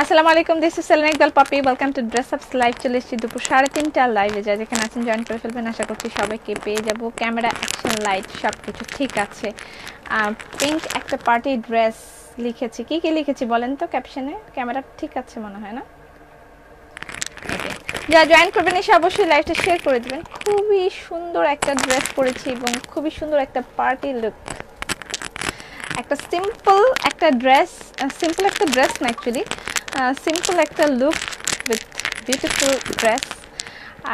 আসসালামু আলাইকুম, this is Selena Iqbal Popy. Welcome to dress ups live. চলে এসেছি দুপুর 3:30টার লাইভে। যা যেখানে আছেন জয়েন করে ফেলবেন। আশা করছি সবাইকে পেয়ে যাব। ক্যামেরা, অ্যাকশন, লাইট সব কিছু ঠিক আছে। পিঙ্ক একটা পার্টি ড্রেস লিখেছি। কি কি লিখেছি বলেন তো ক্যাপশনে? ক্যামেরা ঠিক আছে মনে হয় না? ওকে, যা জয়েন করবেন এসে অবশ্যই লাইভটা শেয়ার করে দেবেন। খুবই সুন্দর একটা ড্রেস পরেছি এবং খুবই সুন্দর একটা পার্টি লুক। একটা সিম্পল একটা ড্রেস, সিম্পল একটা ড্রেস না অ্যাকচুয়ালি, সিম্পল একটা লুক উইথ বিউটিফুল ড্রেস।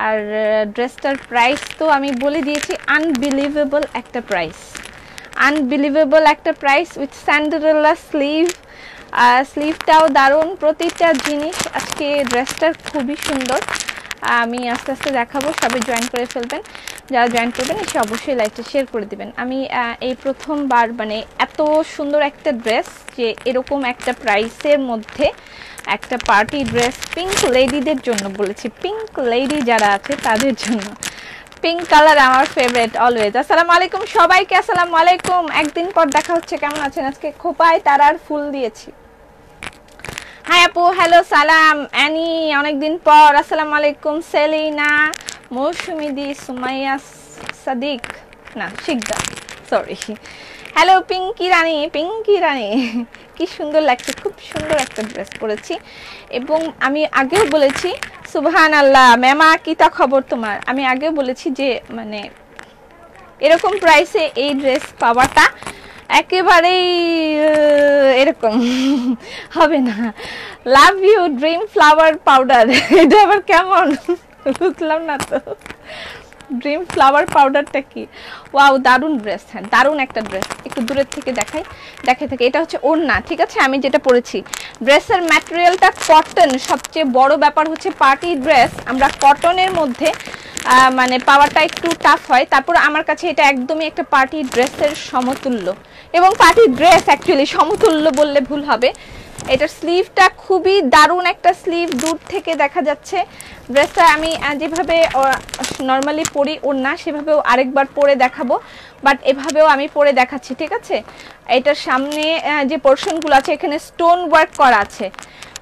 আর ড্রেসটার প্রাইস তো আমি বলে দিয়েছি, আনবিলিভেবল একটা প্রাইস, আনবিলিভেবল একটা প্রাইস উইথ স্যান্ডেরেলা স্লিভ। স্লিভটাও দারুণ, প্রতিটা জিনিস। আজকে ড্রেসটার খুবই সুন্দর। আমি আস্তে আস্তে দেখাবো, সবাই জয়েন করে ফেলবেন। যারা জয়েন করবেন এসে অবশ্যই লাইভটা শেয়ার করে দিবেন। আমি এই প্রথমবার মানে এত সুন্দর একটা ড্রেস, যে এরকম একটা প্রাইসের মধ্যে একটা পার্টি ড্রেস পিঙ্ক লেডিদের জন্য বলেছি, পিঙ্ক লেডি যারা আছে তাদের জন্য। পিঙ্ক কালার আমার ফেভারিট অলওয়েজ। আসসালামু আলাইকুম সবাইকে, আসসালামু আলাইকুম। একদিন পর দেখা হচ্ছে, কেমন আছেন? আজকে খোপায় তারার ফুল দিয়েছি। হাই আপু, হ্যালো, সালাম অ্যানি, অনেকদিন পর। আসসালামু আলাইকুম সেলিনা, মৌসুমিদি, সুমাইয়া, সাদিক, না শিকদার, সরি। হ্যালো পিঙ্কি রানী, পিঙ্কি রানী, কি সুন্দর লাগছে, খুব সুন্দর একটা ড্রেস পরেছি। এবং আমি আগেও বলেছি, সুবহানাল্লাহ ম্যামা কি তা খবর তোমার? আমি আগেও বলেছি যে মানে এরকম প্রাইসে এই ড্রেস পাওয়াটা একেবারেই এরকম হবে না। Love you dream flower powder, এটা আবার কেমন বুঝলাম না তো। ড্রিম ফ্লাওয়ার পাউডারটা কি? ওয়াও, দারুণ ড্রেস। হ্যাঁ, দারুণ একটা ড্রেস। একটু দূরের থেকে দেখাই থাকে। এটা হচ্ছে ওড়না, ঠিক আছে? আমি যেটা পরেছি, ড্রেসের ম্যাটেরিয়ালটা কটন। সবচেয়ে বড় ব্যাপার হচ্ছে পার্টি ড্রেস আমরা কটনের মধ্যে মানে পাওয়াটা একটু টাফ হয়। তারপর আমার কাছে এটা একদমই একটা পার্টি ড্রেসের সমতুল্য, এবং পার্টি ড্রেস অ্যাকচুয়ালি সমতুল্য বললে ভুল হবে। এটার স্লিভটা খুবই দারুণ একটা স্লিভ, দূর থেকে দেখা যাচ্ছে। ড্রেসটা আমি যেভাবে নর্মালি পরি ওড়না, সেভাবেও আরেকবার পরে দেখাবো, বাট এভাবেও আমি পরে দেখাচ্ছি, ঠিক আছে? এটার সামনে যে পোর্শনগুলো আছে এখানে স্টোন ওয়ার্ক করা আছে,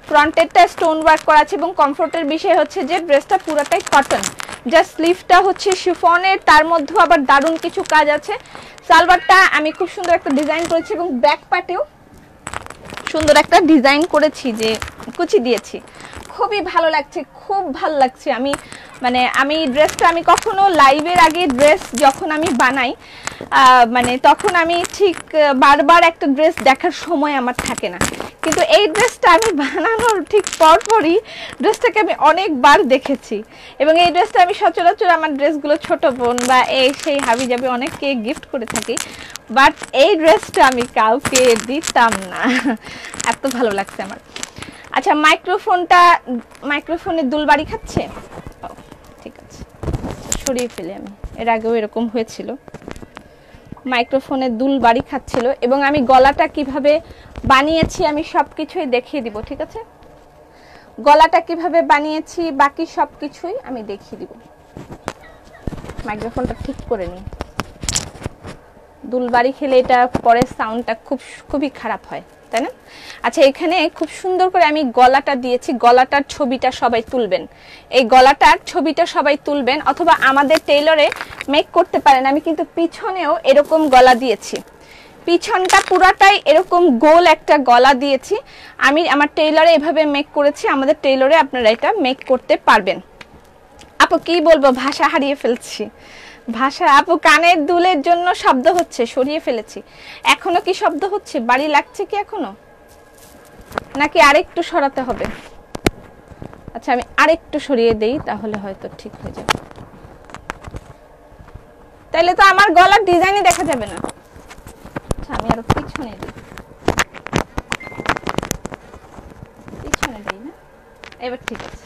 ফ্রন্টেরটা স্টোন ওয়ার্ক করা আছে। এবং কমফোর্টের বিষয় হচ্ছে যে ড্রেসটা পুরোটাই কটন, জাস্ট স্লিভটা হচ্ছে শিফনের, তার মধ্যেও আবার দারুণ কিছু কাজ আছে। সালোয়ারটা আমি খুব সুন্দর একটা ডিজাইন করেছি, এবং ব্যাক পার্টেও সুন্দর একটা ডিজাইন করেছি, যে কুচি দিয়েছি। খুবই ভালো লাগছে, খুব ভালো লাগছে। আমি ড্রেসটা আমি কখনো লাইভের আগে ড্রেস যখন আমি বানাই মানে তখন আমি ঠিক বারবার একটা ড্রেস দেখার সময় আমার থাকে না, কিন্তু এই ড্রেসটা আমি বানানোর ঠিক পরপরই ড্রেসটাকে আমি অনেকবার দেখেছি। এবং এই ড্রেসটা আমি সচরাচর আমার ড্রেসগুলো ছোট বোন বা এই সেই হাবি যাবে অনেককে গিফট করে থাকি, বাট এই ড্রেসটা আমি কাউকে দিতাম না, এত ভালো লাগছে আমার। আচ্ছা, মাইক্রোফোনে দুলবাড়ি খাচ্ছে, ঠিক আছে সরিয়ে ফেলে। আমি এর আগেও এরকম হয়েছিল, মাইক্রোফোনে দুলবাড়ি খাচ্ছিল। এবং আমি গলাটা কিভাবে বানিয়েছি আমি সব কিছুই দেখিয়ে দিব, ঠিক আছে? গলাটা কিভাবে বানিয়েছি বাকি সব কিছুই আমি দেখিয়ে দিব। মাইক্রোফোনটা ঠিক করে নিই, দুলবাড়ি খেলে এটা পরে সাউন্ডটা খুবই খারাপ হয়, তাই না? আচ্ছা, এখানে খুব সুন্দর করে আমি গলাটা দিয়েছি। গলাটার ছবিটা সবাই তুলবেন, এই গলাটার ছবিটা সবাই তুলবেন, অথবা আমাদের টেইলরে মেক করতে পারেন। আমি কিন্তু পিছনেও এরকম গলা দিয়েছি, পিছনটা পুরাটাই এরকম গোল একটা গলা দিয়েছি। আমি আমার টেইলরে এভাবে মেক করেছি, আমাদের টেইলরে আপনারা এটা মেক করতে পারবেন। আপু কি বলবো, ভাষা হারিয়ে ফেলছি, ভাষা। আপু কানের দুলের জন্য শব্দ হচ্ছে, সরিয়ে ফেলেছি। এখনো কি শব্দ হচ্ছে? বাড়ি লাগছে কি এখনো, নাকি আরেকটু সরাতে হবে? আচ্ছা, আমি আরেকটু সরিয়ে দেই, তাহলে হয়তো ঠিক হয়ে যাবে। তাইলে তো আমার গলার ডিজাইনই দেখা যাবে না। আচ্ছা, আমি আরো পিছনে দিই, পিছনে দিই না, এবার ঠিক আছে।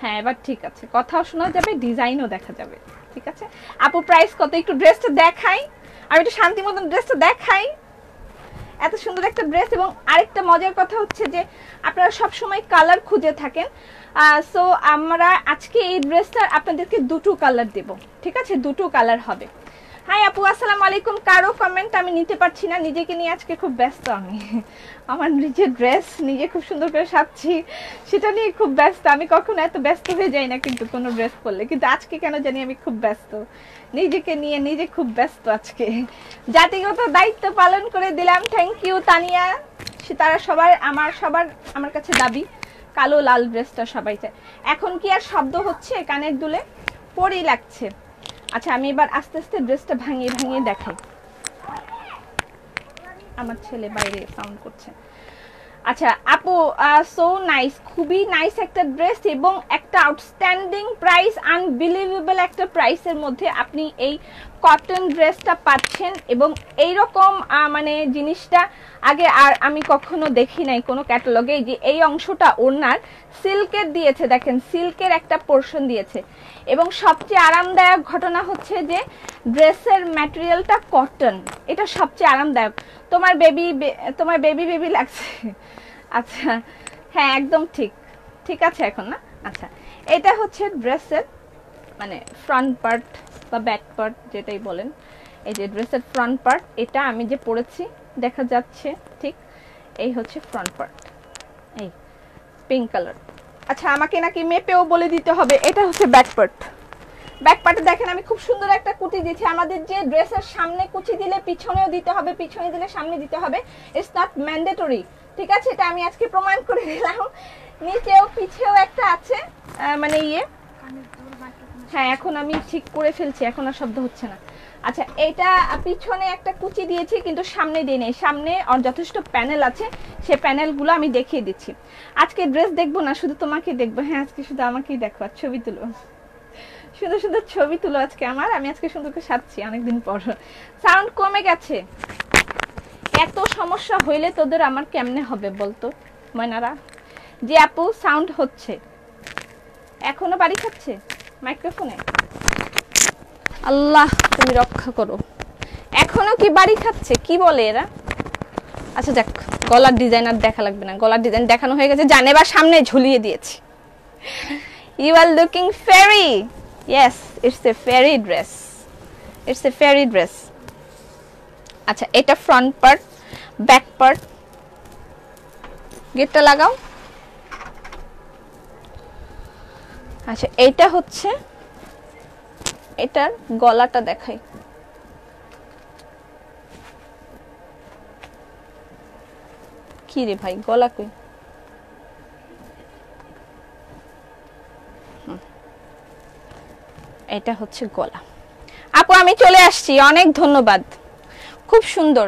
হ্যাঁ, এবার ঠিক আছে, কথাও শোনা যাবে, ডিজাইনও দেখা যাবে, ঠিক আছে? আপু প্রাইস কত? একটু ড্রেসটা দেখাই, আমি একটু শান্তি মতন ড্রেসটা দেখাই। এত সুন্দর একটা ড্রেস। এবং আরেকটা মজার কথা হচ্ছে যে আপনারা সব সময় কালার খুঁজে থাকেন, সো আমরা আজকে এই ড্রেসটার আপনাদেরকে দুটো কালার দেব, ঠিক আছে? দুটো কালার হবে। হাই আপু, আসসালামু আলাইকুম। কারো কমেন্ট আমি নিতে পারছি না, নিজেকে নিয়ে আজকে খুব ব্যস্ত আমি। আমার নিজের ড্রেস নিজে খুব সুন্দর করে সাজছি, সেটা নিয়ে খুব ব্যস্ত। আমি কখনো এত ব্যস্ত হয়ে যাই না কিন্তু কোনো ড্রেস পরলে, কিন্তু আজকে কেন জানি আমি খুব ব্যস্ত, নিজেকে নিয়ে নিজে খুব ব্যস্ত আজকে। জাতিগত দায়িত্ব পালন করে দিলাম। Thank you Tania. তারা সবার আমার কাছে দাবি কালো লাল ড্রেসটা সবাই চায়। এখন কি আর শব্দ হচ্ছে কানের দুলে? পরই লাগছে। আচ্ছা, আমি এবার আস্তে আস্তে ড্রেসটা ভাঙিয়ে ভাঙিয়ে দেখাই। আমার ছেলে বাইরে সাউন্ড করছে। আচ্ছা আপু, সো নাইস, খুবই নাইস একটা ড্রেস এবং একটা আউটস্ট্যান্ডিং প্রাইস, আনবিলিভেবল একটা প্রাইসের মধ্যে আপনি এই কটন ড্রেসটা পাচ্ছেন। এবং এইরকম মানে জিনিসটা আগে আর আমি কখনো দেখি নাই কোনো ক্যাটালগে, যে এই অংশটা ওড়নার সিল্কের দিয়েছে। দেখেন, সিল্কের একটা পোর্শন দিয়েছে। এবং সবচেয়ে আরামদায়ক ঘটনা হচ্ছে যে ড্রেসের ম্যাটেরিয়ালটা কটন, এটা সবচেয়ে আরামদায়ক। তোমার বেবি লাগছে। আচ্ছা হ্যাঁ, একদম ঠিক, ঠিক আছে এখন না? আচ্ছা, এটা হচ্ছে ড্রেসের মানে ফ্রন্ট পার্ট বা ব্যাক পার্ট যেটাই বলেন। এই যে ড্রেসের ফ্রন্ট পার্ট, এটা আমি যে পরেছি দেখা যাচ্ছে ঠিক, এই হচ্ছে ফ্রন্ট পার্ট, এই পিঙ্ক কালার। আচ্ছা, আমাকে নাকি মেপেও বলে দিতে হবে। এটা হচ্ছে ব্যাক পার্ট। ব্যাক পার্টে দেখেন আমি খুব সুন্দর একটা কুচি দিয়েছি। আমাদের যে ড্রেসের সামনে কুচি দিলে পিছনেও দিতে হবে, পিছনে দিলে সামনে দিতে হবে, ইটস নট ম্যান্ডেটরি। ঠিক আছে, এটা আমি আজকে প্রমাণ করে দিলাম। নিচেও পিছেও একটা আছে মানে হ্যাঁ, এখন আমি ঠিক করে ফেলছি, এখন আর শব্দ হচ্ছে না। আচ্ছা, এটা পিছনে একটা কুচি দিয়েছি কিন্তু সামনে দিয়ে নেই। সামনে আর যথেষ্ট প্যানেল আছে, সেই প্যানেলগুলো আমি দেখিয়ে দিচ্ছি। আজকে ড্রেস দেখবো না, শুধু তোমাকে দেখবো। হ্যাঁ, আজকে শুধু আমাকেই দেখো, আর ছবি তুলো, শুধু শুধু ছবি তুলো আজকে আমার। আমি আজকে সুন্দর করে সাজছি অনেকদিন পর। সাউন্ড কমে গেছে। এত সমস্যা হইলে তোদের আমার কেমনে হবে বলতো ময়নারা? যে আপু সাউন্ড হচ্ছে, এখনো বাড়ি খাচ্ছে মাইক্রোফোনে। আল্লাহ তুমি রক্ষা করো, এখনো কি বাড়ি খাচ্ছে? কি বলে এরা? আচ্ছা যাক, গলার ডিজাইন আর দেখা লাগবে না, গলার ডিজাইন দেখানো হয়ে গেছে। জানে বা সামনে ঝুলিয়ে দিয়েছি। You are looking fairy. Yes, it's a fairy dress, it's a fairy dress. আচ্ছা, এটা ফ্রন্ট পার্ট, ব্যাক পার্ট। গেটটা লাগাও। আচ্ছা, এইটা হচ্ছে, এটার গলাটা দেখাই। কি রে ভাই, গলা কই? এটা হচ্ছে গলা। আপু আমি চলে আসছি, অনেক ধন্যবাদ, খুব সুন্দর।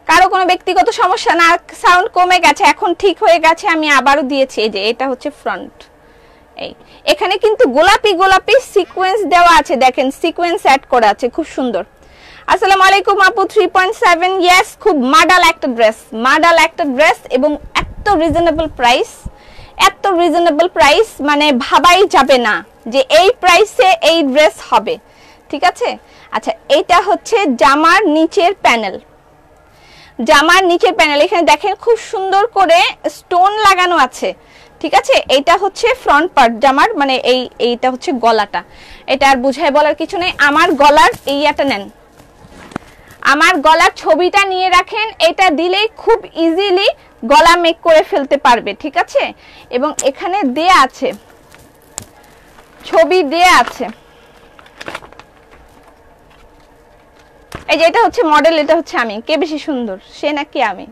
কারো কোনো ব্যক্তিগত সমস্যা না, সাউন্ড কমে গেছে, এখন ঠিক হয়ে গেছে। আমি আবারও দিয়েছি। এই যে এটা হচ্ছে ফ্রন্ট। এই এখানে কিন্তু গোলাপি গোলাপি সিকোয়েন্স দেওয়া আছে, দেখেন সিকোয়েন্স অ্যাড করা আছে, খুব সুন্দর। আসসালামু আলাইকুম আপু। 3.7, ইয়েস, খুব মডেল একটা ড্রেস, মডেল একটা ড্রেস এবং এত রিজনেবল প্রাইস, এত রিজনেবল প্রাইস মানে ভাবাই যাবে না যে এই প্রাইসে এই ড্রেস হবে। ঠিক আছে। আচ্ছা, এইটা হচ্ছে জামার নিচের প্যানেল, জামার নিচের প্যানেল। এখানে দেখেন খুব সুন্দর করে স্টোন লাগানো আছে। ঠিক আছে, এইটা হচ্ছে ফ্রন্ট পার্ট জামার, মানে এইটা হচ্ছে গলাটা। এটা আর বুঝাই বলার কিছু নেই। আমার গলার এইটা নেন, আমার গলার ছবিটা নিয়ে রাখেন, এটা দিলেই খুব ইজিলি গলা মেক করে ফেলতে পারবে। ঠিক আছে, এবং এখানে দেয়া আছে, ছবি দেয়া আছে। এই যে এটা হচ্ছে মডেল, এটা হচ্ছে আমি। কে বেশি সুন্দর, সে নাকি আমি?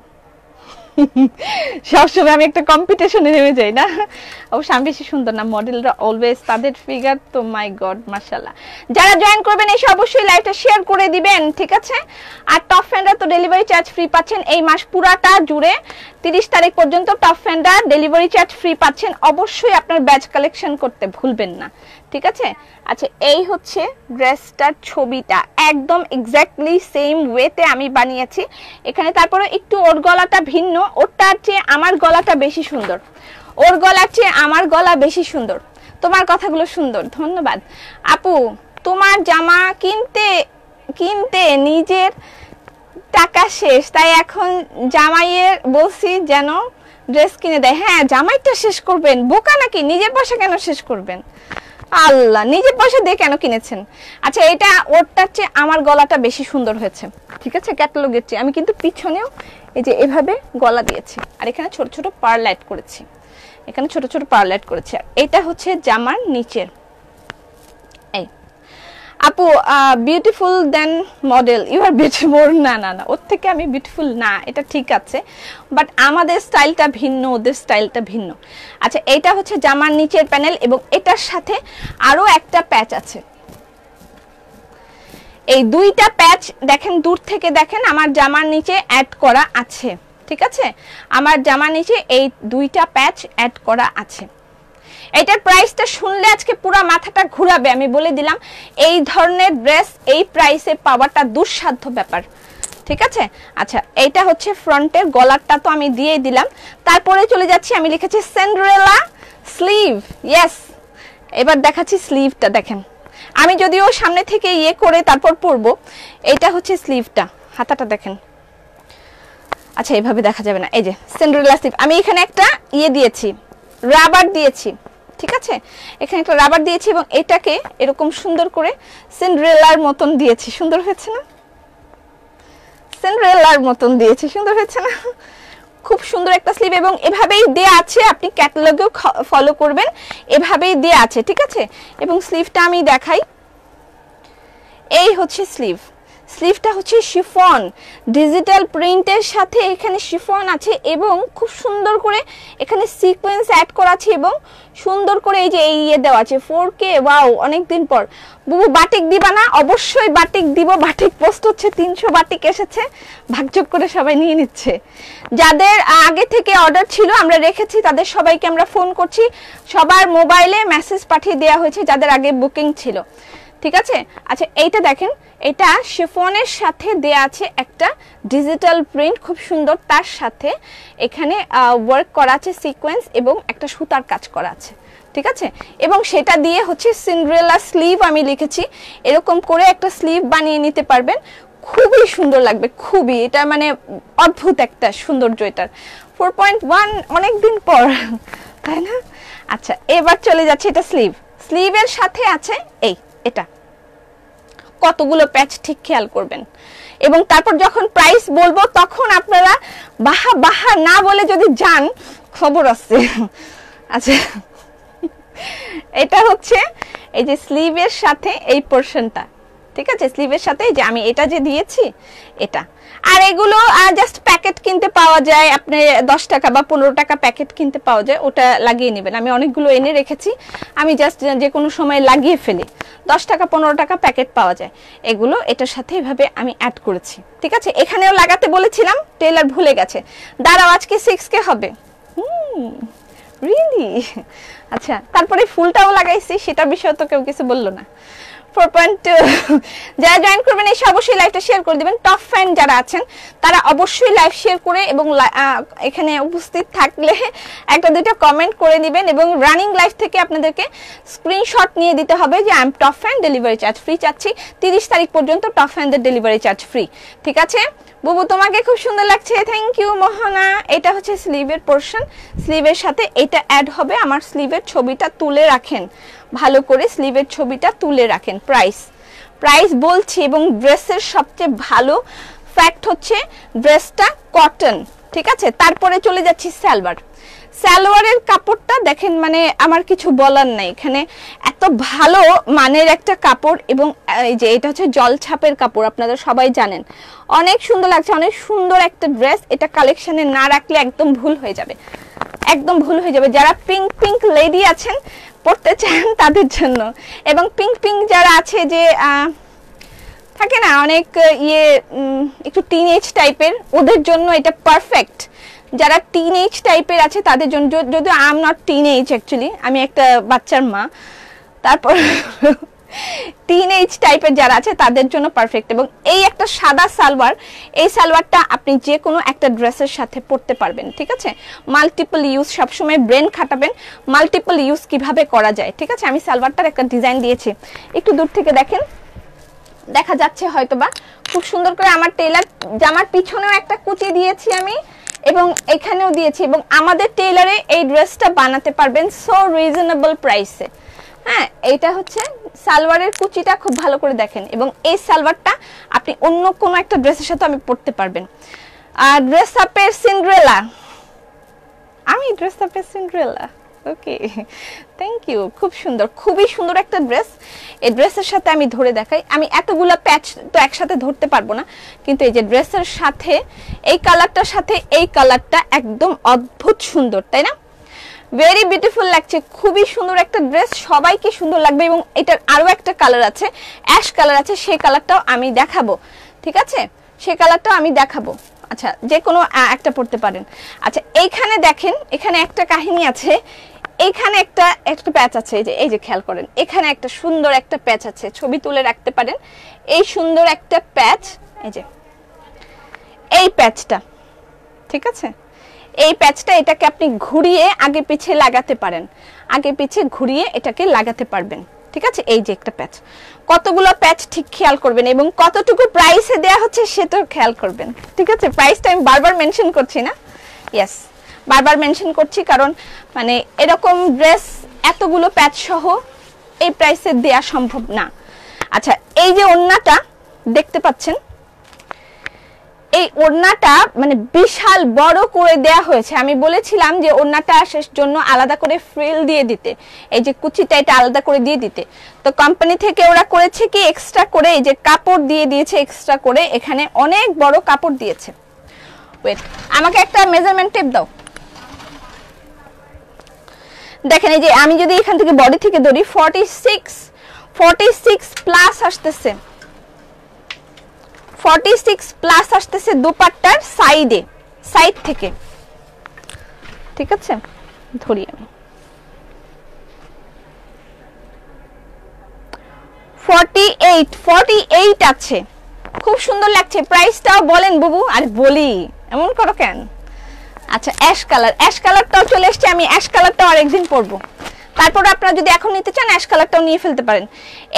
সবসময় আমি একটা কম্পিটিশনে নেমে যাই না। অবশ্য আমি বেশি সুন্দর না, মডেলরা অলওয়েজ তাদের ফিগার তো মাই গড মাশাআল্লাহ। যারা জয়েন করবেন এসে অবশ্যই লাইভটা শেয়ার করে দিবেন। ঠিক আছে, আর টপ ফ্যানরা তো ডেলিভারি চার্জ ফ্রি পাচ্ছেন এই মাস পুরাটা জুড়ে। 30 তারিখ পর্যন্ত টপ ফ্যানরা ডেলিভারি চার্জ ফ্রি পাচ্ছেন। অবশ্যই আপনার ব্যাচ কালেকশন করতে ভুলবেন না। ঠিক আছে। আচ্ছা, এই হচ্ছে ড্রেসটার ছবিটা, একদম এক্স্যাক্টলি সেম ওয়েতে আমি বানিয়েছি। এখানে তারপরে একটু ওর গলাটা ভিন্ন, ওরটার চেয়ে আমার গলাটা বেশি সুন্দর, ওর গলার চেয়ে আমার গলা বেশি সুন্দর। তোমার কথাগুলো সুন্দর, ধন্যবাদ আপু। তোমার জামা কিনতে কিনতে নিজের টাকা শেষ, তাই এখন জামাইয়ের বলছি যেন ড্রেস কিনে দেয়। হ্যাঁ, জামাইটা শেষ করবেন, বোকা নাকি? নিজের পয়সা কেন শেষ করবেন? আল্লাহ, নিজের পয়সা দিয়ে কেন কিনেছেন? আচ্ছা, এটা ওরটার চেয়ে আমার গলাটা বেশি সুন্দর হয়েছে, ঠিক আছে, ক্যাটালগের চেয়ে। আমি কিন্তু পিছনেও এই যে এভাবে গলা দিয়েছি, আর এখানে ছোট ছোট পার্ল অ্যাড করেছি, এখানে ছোট ছোট পার্ল অ্যাড করেছি। আর এটা হচ্ছে জামার নিচের। এই আপু beautiful then model, you are beautiful. না না না, ওর থেকে আমি বিউটিফুল না, এটা ঠিক আছে, বাট আমাদের স্টাইলটা ভিন্ন, ওদের স্টাইলটা ভিন্ন। আচ্ছা, এটা হচ্ছে জামার নিচের প্যানেল এবং এটার সাথে আরো একটা প্যাচ আছে। এই দুইটা প্যাচ দেখেন, দূর থেকে দেখেন আমার জামার নিচে অ্যাড করা আছে, ঠিক আছে, আমার জামার নিচে এই দুইটা প্যাচ অ্যাড করা আছে। এটার প্রাইসটা শুনলে আজকে পুরো মাথাটা ঘুরাবে, আমি বলে দিলাম। এই ধরনের ড্রেস এই প্রাইসে পাওয়াটা দুঃসাধ্য ব্যাপার, ঠিক আছে। আচ্ছা, এইটা হচ্ছে ফ্রন্টের, গলারটা তো আমি দিয়েই দিলাম। তারপরে চলে যাচ্ছি, আমি লিখেছি সিন্ডারেলা স্লিভ, ইয়েস। এবার দেখাচ্ছি স্লিভটা, দেখেন আমি যদিও সামনে থেকে ইয়ে করে তারপর পরবো। এইটা হচ্ছে স্লিভটা, হাতাটা দেখেন। আচ্ছা, এইভাবে দেখা যাবে না, এই যে সিন্ডারেলা স্লিভ। আমি এখানে একটা ইয়ে দিয়েছি, রাবার দিয়েছি, ঠিক আছে, এখানে একটা রাবার দিয়েছি এবং এটাকে এরকম সুন্দর করে সিন্ডারেলার মতন দিয়েছি। সুন্দর হয়েছে না? সিন্ডারেলার মতন দিয়েছি, সুন্দর হয়েছে না? খুব সুন্দর একটা স্লিভ এবং এভাবেই দেয়া আছে, আপনি ক্যাটালগেও ফলো করবেন, এভাবেই দেয়া আছে, ঠিক আছে। এবং স্লিভটা আমি দেখাই, এই হচ্ছে স্লিভ। স্লিভটা হচ্ছে শিফন, ডিজিটাল প্রিন্টের সাথে এখানে শিফন আছে এবং খুব সুন্দর করে এখানে সিকোয়েন্স অ্যাড করা আছে এবং সুন্দর করে এই যে এই ইয়ে দেওয়া আছে 4K। ওয়াও, অনেকদিন পর। বুবু বাটিক দিবা না? অবশ্যই বাটিক দিব, বাটিক পোস্ট হচ্ছে, 300 বাটিক এসেছে, ভাগযোগ করে সবাই নিয়ে নিচ্ছে। যাদের আগে থেকে অর্ডার ছিল আমরা রেখেছি, তাদের সবাইকে আমরা ফোন করছি, সবার মোবাইলে মেসেজ পাঠিয়ে দেওয়া হয়েছে যাদের আগে বুকিং ছিল, ঠিক আছে। আচ্ছা, এইটা দেখেন, এটা শিফনের সাথে দেয়া আছে একটা ডিজিটাল প্রিন্ট, খুব সুন্দর, তার সাথে এখানে ওয়ার্ক করা আছে সিকোয়েন্স এবং একটা সুতার কাজ করা আছে, ঠিক আছে। এবং সেটা দিয়ে হচ্ছে সিন্ডারেলা স্লিভ আমি লিখেছি, এরকম করে একটা স্লিভ বানিয়ে নিতে পারবেন, খুবই সুন্দর লাগবে, খুবই, এটা মানে অদ্ভুত একটা সৌন্দর্য এটার। 4.1 অনেকদিন পর, তাই না? আচ্ছা, এবার চলে যাচ্ছে, এটা স্লিভ। স্লিভের সাথে আছে এই এটা কতগুলো প্যাচ, ঠিক খেয়াল করবেন। এবং তারপর যখন প্রাইস বলবো তখন আপনারা বাহা বাহা না বলে যদি যান, খবর আছে। আচ্ছা, এটা হচ্ছে এই যে স্লিভের সাথে এই পোরশনটা, ঠিক আছে, স্লিভের সাথে যে আমি এটা যে দিয়েছি এটা। আর এগুলো জাস্ট প্যাকেট কিনতে পাওয়া যায়, আপনি 10 টাকা বা 15 টাকা প্যাকেট কিনতে পাওয়া যায়, ওটা লাগিয়ে নেবেন। আমি অনেকগুলো এনে রেখেছি, আমি জাস্ট যে কোনো সময় লাগিয়ে ফেলি। 10 টাকা 15 টাকা প্যাকেট পাওয়া যায়, এগুলো এটার সাথে এভাবে আমি অ্যাড করেছি, ঠিক আছে। এখানেও লাগাতে বলেছিলাম, টেলার ভুলে গেছে। দাঁড়াও, আজকে 6K হবে। রিয়েলি? আচ্ছা, তারপরে ফুলটাও লাগাইছি, সেটা বিষয়ে তো কেউ কিছু বললো না। 4.2 যারা জয়েন করবেন এসে অবশ্যই লাইভটা শেয়ার করে দিবেন। টপ ফ্যান যারা আছেন তারা অবশ্যই লাইভ শেয়ার করে এবং এখানে উপস্থিত থাকলে একটা দুইটা কমেন্ট করে দিবেন এবং রানিং লাইভ থেকে আপনাদেরকে স্ক্রিনশট নিয়ে দিতে হবে যে I am top fan, delivery charge free চাচ্ছি। 30 তারিখ পর্যন্ত টপ ফ্যানদের ডেলিভারি চার্জ ফ্রি, ঠিক আছে। বুবু তোমাকে খুব সুন্দর লাগছে, থ্যাংক ইউ মোহনা। এটা হচ্ছে স্লিভের পোরশন, স্লিভের সাথে এটা অ্যাড হবে। আমার স্লিভের ছবিটা তুলে রাখেন, ভালো করে স্লিভের ছবিটা তুলে রাখেন। প্রাইস বলছি, এবং ড্রেসের সবচেয়ে ভালো ফ্যাক্ট হচ্ছে ড্রেসটা কটন, ঠিক আছে। তারপরে চলে যাচ্ছি সালোয়ারের কাপড়টা দেখেন, মানে আমার কিছু বলার নাই, এখানে এত ভালো মানের একটা কাপড় এবং এই যে এটা হচ্ছে জলছাপের কাপড়, আপনারা সবাই জানেন, অনেক সুন্দর লাগছে, অনেক সুন্দর একটা ড্রেস। এটা কালেকশনে না রাখলে একদম ভুল হয়ে যাবে, একদম ভুল হয়ে যাবে। যারা পিঙ্ক লেডি আছেন, পড়তে চান তাদের জন্য, এবং পিঙ্ক যারা আছে যে থাকে না অনেক ইয়ে একটু টিনেজ টাইপের, ওদের জন্য এটা পারফেক্ট। যারা টিনেজ টাইপের আছে তাদের জন্য, যদিও I am not teenage, actually আমি একটা বাচ্চার মা, তারপর টিনেজ টাইপের যারা আছে তাদের জন্য পারফেক্ট। এবং এই একটা সাদা সালোয়ার, এই সালোয়ারটা আপনি যে কোনো একটা ড্রেসের সাথে পরতে পারবেন, ঠিক আছে। মাল্টিপল ইউজ, সবসময় ব্রেন খাটাবেন মাল্টিপল ইউজ কিভাবে করা যায়, ঠিক আছে। আমি সালোয়ারটার একটা ডিজাইন দিয়েছি, একটু দূর থেকে দেখেন, দেখা যাচ্ছে হয়তোবা, খুব সুন্দর করে আমার টেলার জামার পিছনেও একটা কুচি দিয়েছি আমি, এবং এখানেও দিয়েছি। এবং আমাদের টেলারে এই ড্রেসটা বানাতে পারবেন সো রিজনেবল প্রাইসে, হ্যাঁ, এইটা হচ্ছে সালোয়ারের কুচিটা খুব ভালো করে দেখেন, এবং এই সালোয়ারটা আপনি অন্য কোনো একটা ড্রেসের সাথে আমি পরতে পারবেন। আর ড্রেস আপের সিন্ড্রেলা, আমি ড্রেস আপের সিন্ড্রেলা। Okay, thank you. খুব সুন্দর, খুবই সুন্দর একটা ড্রেস। এই ড্রেসের সাথে আমি ধরে দেখাই। আমি এতগুলা প্যাচ তো একসাথে ধরতে পারবো না, কিন্তু এই যে ড্রেসের সাথে এই কালারটার সাথে এই কালারটা একদম অদ্ভুত সুন্দর, তাই না? ভেরি বিউটিফুল লাগছে, খুবই সুন্দর একটা ড্রেস, সবাইকে সুন্দর লাগবে। এবং এটার আরো একটা কালার আছে, অ্যাশ কালার আছে, সেই কালারটাও আমি দেখাবো, ঠিক আছে? সেই কালারটাও আমি দেখাবো। আচ্ছা, যে কোনো একটা পড়তে পারেন। আচ্ছা, এইখানে দেখেন, এখানে একটা কাহিনী আছে, এইখানে একটা প্যাচ আছে, এই যে খেয়াল করেন, এখানে একটা সুন্দর একটা প্যাচ আছে, ছবি তুলে রাখতে পারেন। এই সুন্দর একটা প্যাচ, এই যে এই প্যাচটা, ঠিক আছে? এই প্যাচটা, এটাকে আপনি ঘুরিয়ে আগে পিছে লাগাতে পারেন, আগে পিছে ঘুরিয়ে এটাকে লাগাতে পারবেন, ঠিক আছে? এই যে একটা প্যাচ, কতগুলো প্যাচ ঠিক খেয়াল করবেন, এবং কতটুকু প্রাইসে দেয়া হচ্ছে সেটাও খেয়াল করবেন, ঠিক আছে? প্রাইসটা আমি বারবার মেনশন করছি না, ইয়েস, বারবার মেনশন করছি, কারণ মানে এরকম ড্রেস এতগুলো প্যাচ সহ এই প্রাইসে দেয়া সম্ভব না। আচ্ছা, এই যে ওড়নাটা দেখতে পাচ্ছেন, এই ওড়নাটা মানে বিশাল বড় করে দেয়া হয়েছে। আমি বলেছিলাম যে ওড়নাটা শেষ জন্য আলাদা করে ফ্রিল দিয়ে দিতে, এই যে কুচিটা এটা আলাদা করে দিয়ে দিতে। তো কোম্পানি থেকে ওরা করেছে কি, এক্সট্রা করে এই যে কাপড় দিয়ে দিয়েছে, এক্সট্রা করে এখানে অনেক বড় কাপড় দিয়েছে। ওয়েট, আমাকে একটা মেজারমেন্ট টেপ দাও। দেখেন, এই যে আমি যদি এখান থেকে বডি থেকে ধরি 46 প্লাস আসতেছে, 46 প্লাস আসতেছে দোপাট্টার সাইড থেকে, ঠিক আছে? ধরি আমি 48 আছে, খুব সুন্দর লাগছে। প্রাইসটাও বলেন বুবু। আর বলি, এমন করো কেন? আচ্ছা, অ্যাশ কালারটাও চলে এসছে, আমি অ্যাশ কালারটাও আরেকদিন পরবো। তারপর আপনারা যদি এখন নিতে চান অ্যাশ কালারটাও নিয়ে ফেলতে পারেন।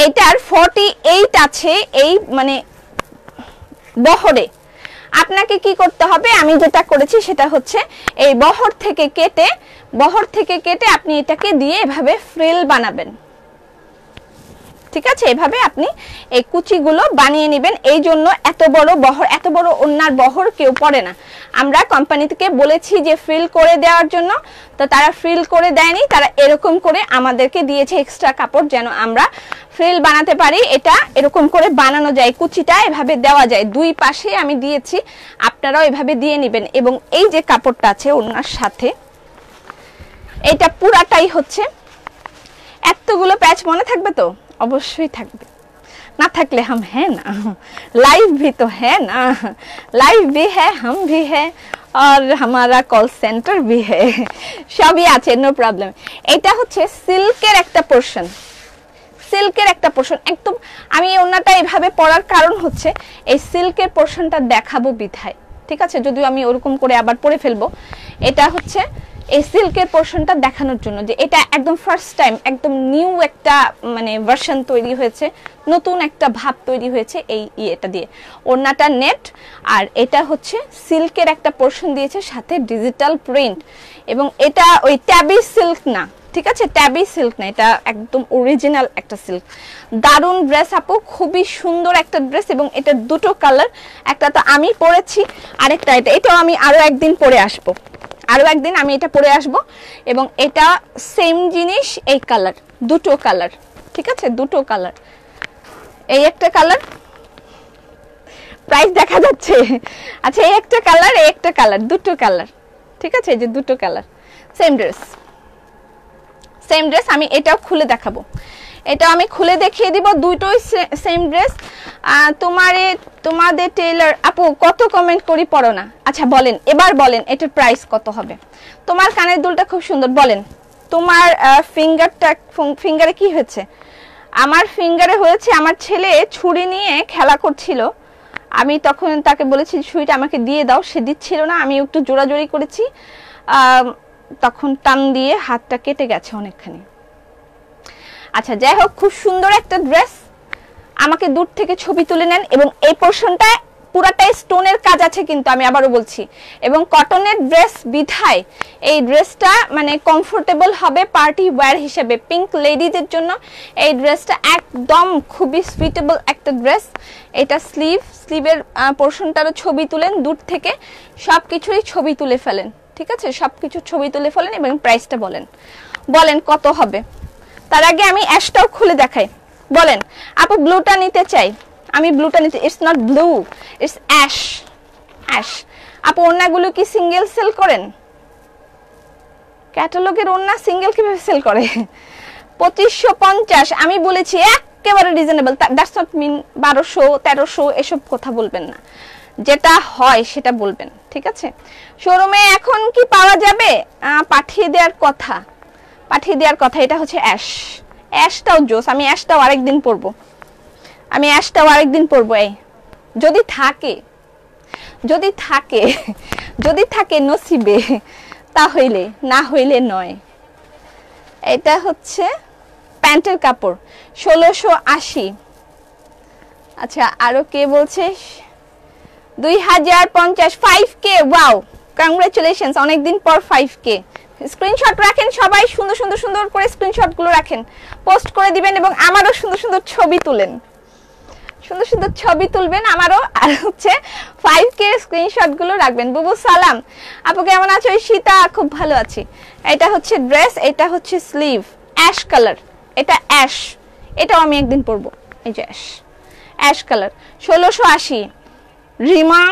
এইটার 48 আছে, এই মানে বহরে। আপনাকে কি করতে হবে, আমি যেটা করেছি সেটা হচ্ছে এই বহর থেকে কেটে আপনি এটাকে দিয়ে এভাবে ফ্রিল বানাবেন, ঠিক আছে? এভাবে আপনি এই কুচিগুলো বানিয়ে নেবেন। এই জন্য এত বড় ওড়নার বহর কেউ পরে না। আমরা কোম্পানি থেকে বলেছি যে ফ্রিল করে দেওয়ার জন্য, তো তারা ফ্রিল করে দেয়নি, তারা এরকম করে আমাদেরকে দিয়েছে এক্সট্রা কাপড়, যেন আমরা ফ্রিল বানাতে পারি। এটা এরকম করে বানানো যায়, কুচিটা এভাবে দেওয়া যায়, দুই পাশে আমি দিয়েছি, আপনারাও এভাবে দিয়ে নেবেন। এবং এই যে কাপড়টা আছে ওড়নার সাথে, এটা পুরাটাই হচ্ছে, এতগুলো প্যাচ মনে থাকবে তো? অবশ্যই থাকবে, না থাকলে हम है ना, लाइव भी तो है ना, लाइव भी है, हम भी है, और हमारा कॉल सेंटर भी है, সবই আছে, নো প্রবলেম। এটা হচ্ছে সিল্কের একটা পোরশন, একদম। আমি ওনাটা এভাবে পরার কারণ হচ্ছে এই সিল্কের পোরশনটা দেখাবো বিধায়, ঠিক আছে? যদিও আমি ওরকম করে আবার পরে ফেলবো। এটা হচ্ছে এই সিল্কের পোরশনটা দেখানোর জন্য যে এটা একদম ফার্স্ট টাইম, একদম নিউ একটা মানে ভার্সন তৈরি হয়েছে, নতুন একটা ভাব তৈরি হয়েছে এই ইয়েটা দিয়ে। ওড়নাটা নেট, আর এটা হচ্ছে সিল্কের একটা পোরশন দিয়েছে, সাথে ডিজিটাল প্রিন্ট। এবং এটা ওই ট্যাবি সিল্ক না, ঠিক আছে? ট্যাবি সিল্ক না, এটা একদম অরিজিনাল একটা সিল্ক। দারুণ ড্রেস আপু, খুবই সুন্দর একটা ড্রেস। এবং এটা দুটো কালার, একটা তো আমি পরেছি, আরেকটা এটাও আমি আরো একদিন পরে আসবো, আমি এটা পরে আসব। এবং এটা সেম জিনিস, এই কালার, দুটো কালার, ঠিক আছে? দুটো কালার, এই একটা কালার, প্রাইস দেখা যাচ্ছে। আচ্ছা, এই একটা কালার, এই একটা কালার, দুটো কালার, ঠিক আছে? এই যে দুটো কালার, সেম ড্রেস। আমি এটাও খুলে দেখাবো, এটাও আমি খুলে দেখিয়ে দিব, দুটোই সেম ড্রেস। তোমাদের টেইলার আপু কত কমেন্ট করি পড়ো না। আচ্ছা বলেন, এবার বলেন এটার প্রাইস কত হবে? তোমার কানের দুলটা খুব সুন্দর, বলেন তোমার ফিঙ্গারে কি হয়েছে? আমার ফিঙ্গারে হয়েছে, আমার ছেলে ছুরি নিয়ে খেলা করছিল, আমি তখন তাকে বলেছি ছুরিটা আমাকে দিয়ে দাও, সে দিচ্ছিল না, আমি একটু জোরাজোরি করেছি, তখন টান দিয়ে হাতটা কেটে গেছে অনেকখানি। আচ্ছা যাই হোক, খুব সুন্দর একটা ড্রেস। আমাকে দূর থেকে ছবি তুলে নেন এবং এই পোরশনটা পুরাটাই স্টোনের কাজ আছে কিন্তু আমি আবারও বলছি, এবং কটনের ড্রেস বিধায় এই ড্রেসটা মানে কমফোর্টেবল হবে পার্টি ওয়্যার হিসেবে। পিঙ্ক লেডিজের জন্য এই ড্রেসটা একদম খুবই সুইটেবল একটা ড্রেস। এটা স্লিভের পোর্শনটারও ছবি তুলেন, দূর থেকে সব কিছুরই ছবি তুলে ফেলেন, ঠিক আছে, সব কিছুর ছবি তুলে ফেলেন এবং প্রাইসটা বলেন কত হবে। তার আগে আমি অ্যাশটাও খুলে দেখাই। বলেন আপু ব্লুটা নিতে চাই, আমি ব্লুটা নিতে, it's not blue, it's ash. আপু ওড়নাগুলো কি সিঙ্গেল সেল করেন? ক্যাটালগের ওড়না সিঙ্গেল কিভাবে সেল করে? 2550 আমি বলেছি একেবারে রিজনেবল, দ্যাটস নট মিন 1200 1300 এসব কথা বলবেন না, যেটা হয় সেটা বলবেন, ঠিক আছে। শোরুমে এখন কি পাওয়া যাবে? পাঠিয়ে দেওয়ার কথা। এটা হচ্ছে অ্যাশটাও জোস, আমি অ্যাশটাও আরেকদিন পরবো, এই যদি থাকে নসিবে, তাহলে না হইলে নয়। এটা হচ্ছে প্যান্টের কাপড় 1680। আচ্ছা আরো কে বলছে 2050 5K, ওয়াও কংগ্রাচুলেশনস, অনেকদিন পর 5K। স্ক্রিনশট রাখেন সবাই, সুন্দর করে স্ক্রিনশট গুলো রাখেন, পোস্ট করে দিবেন এবং আমারও সুন্দর ছবি তুলবেন আমারও, আর হচ্ছে 5K স্ক্রিনশট গুলো রাখবেন। বুবু সালাম, আপু কেমন আছো? সীতা খুব ভালো আছি। এটা হচ্ছে ড্রেস, এটা হচ্ছে স্লিভ, অ্যাশ কালার, এটা অ্যাশ, এটাও আমি একদিন পরবো। এই যে অ্যাশ কালার 1680। রিমা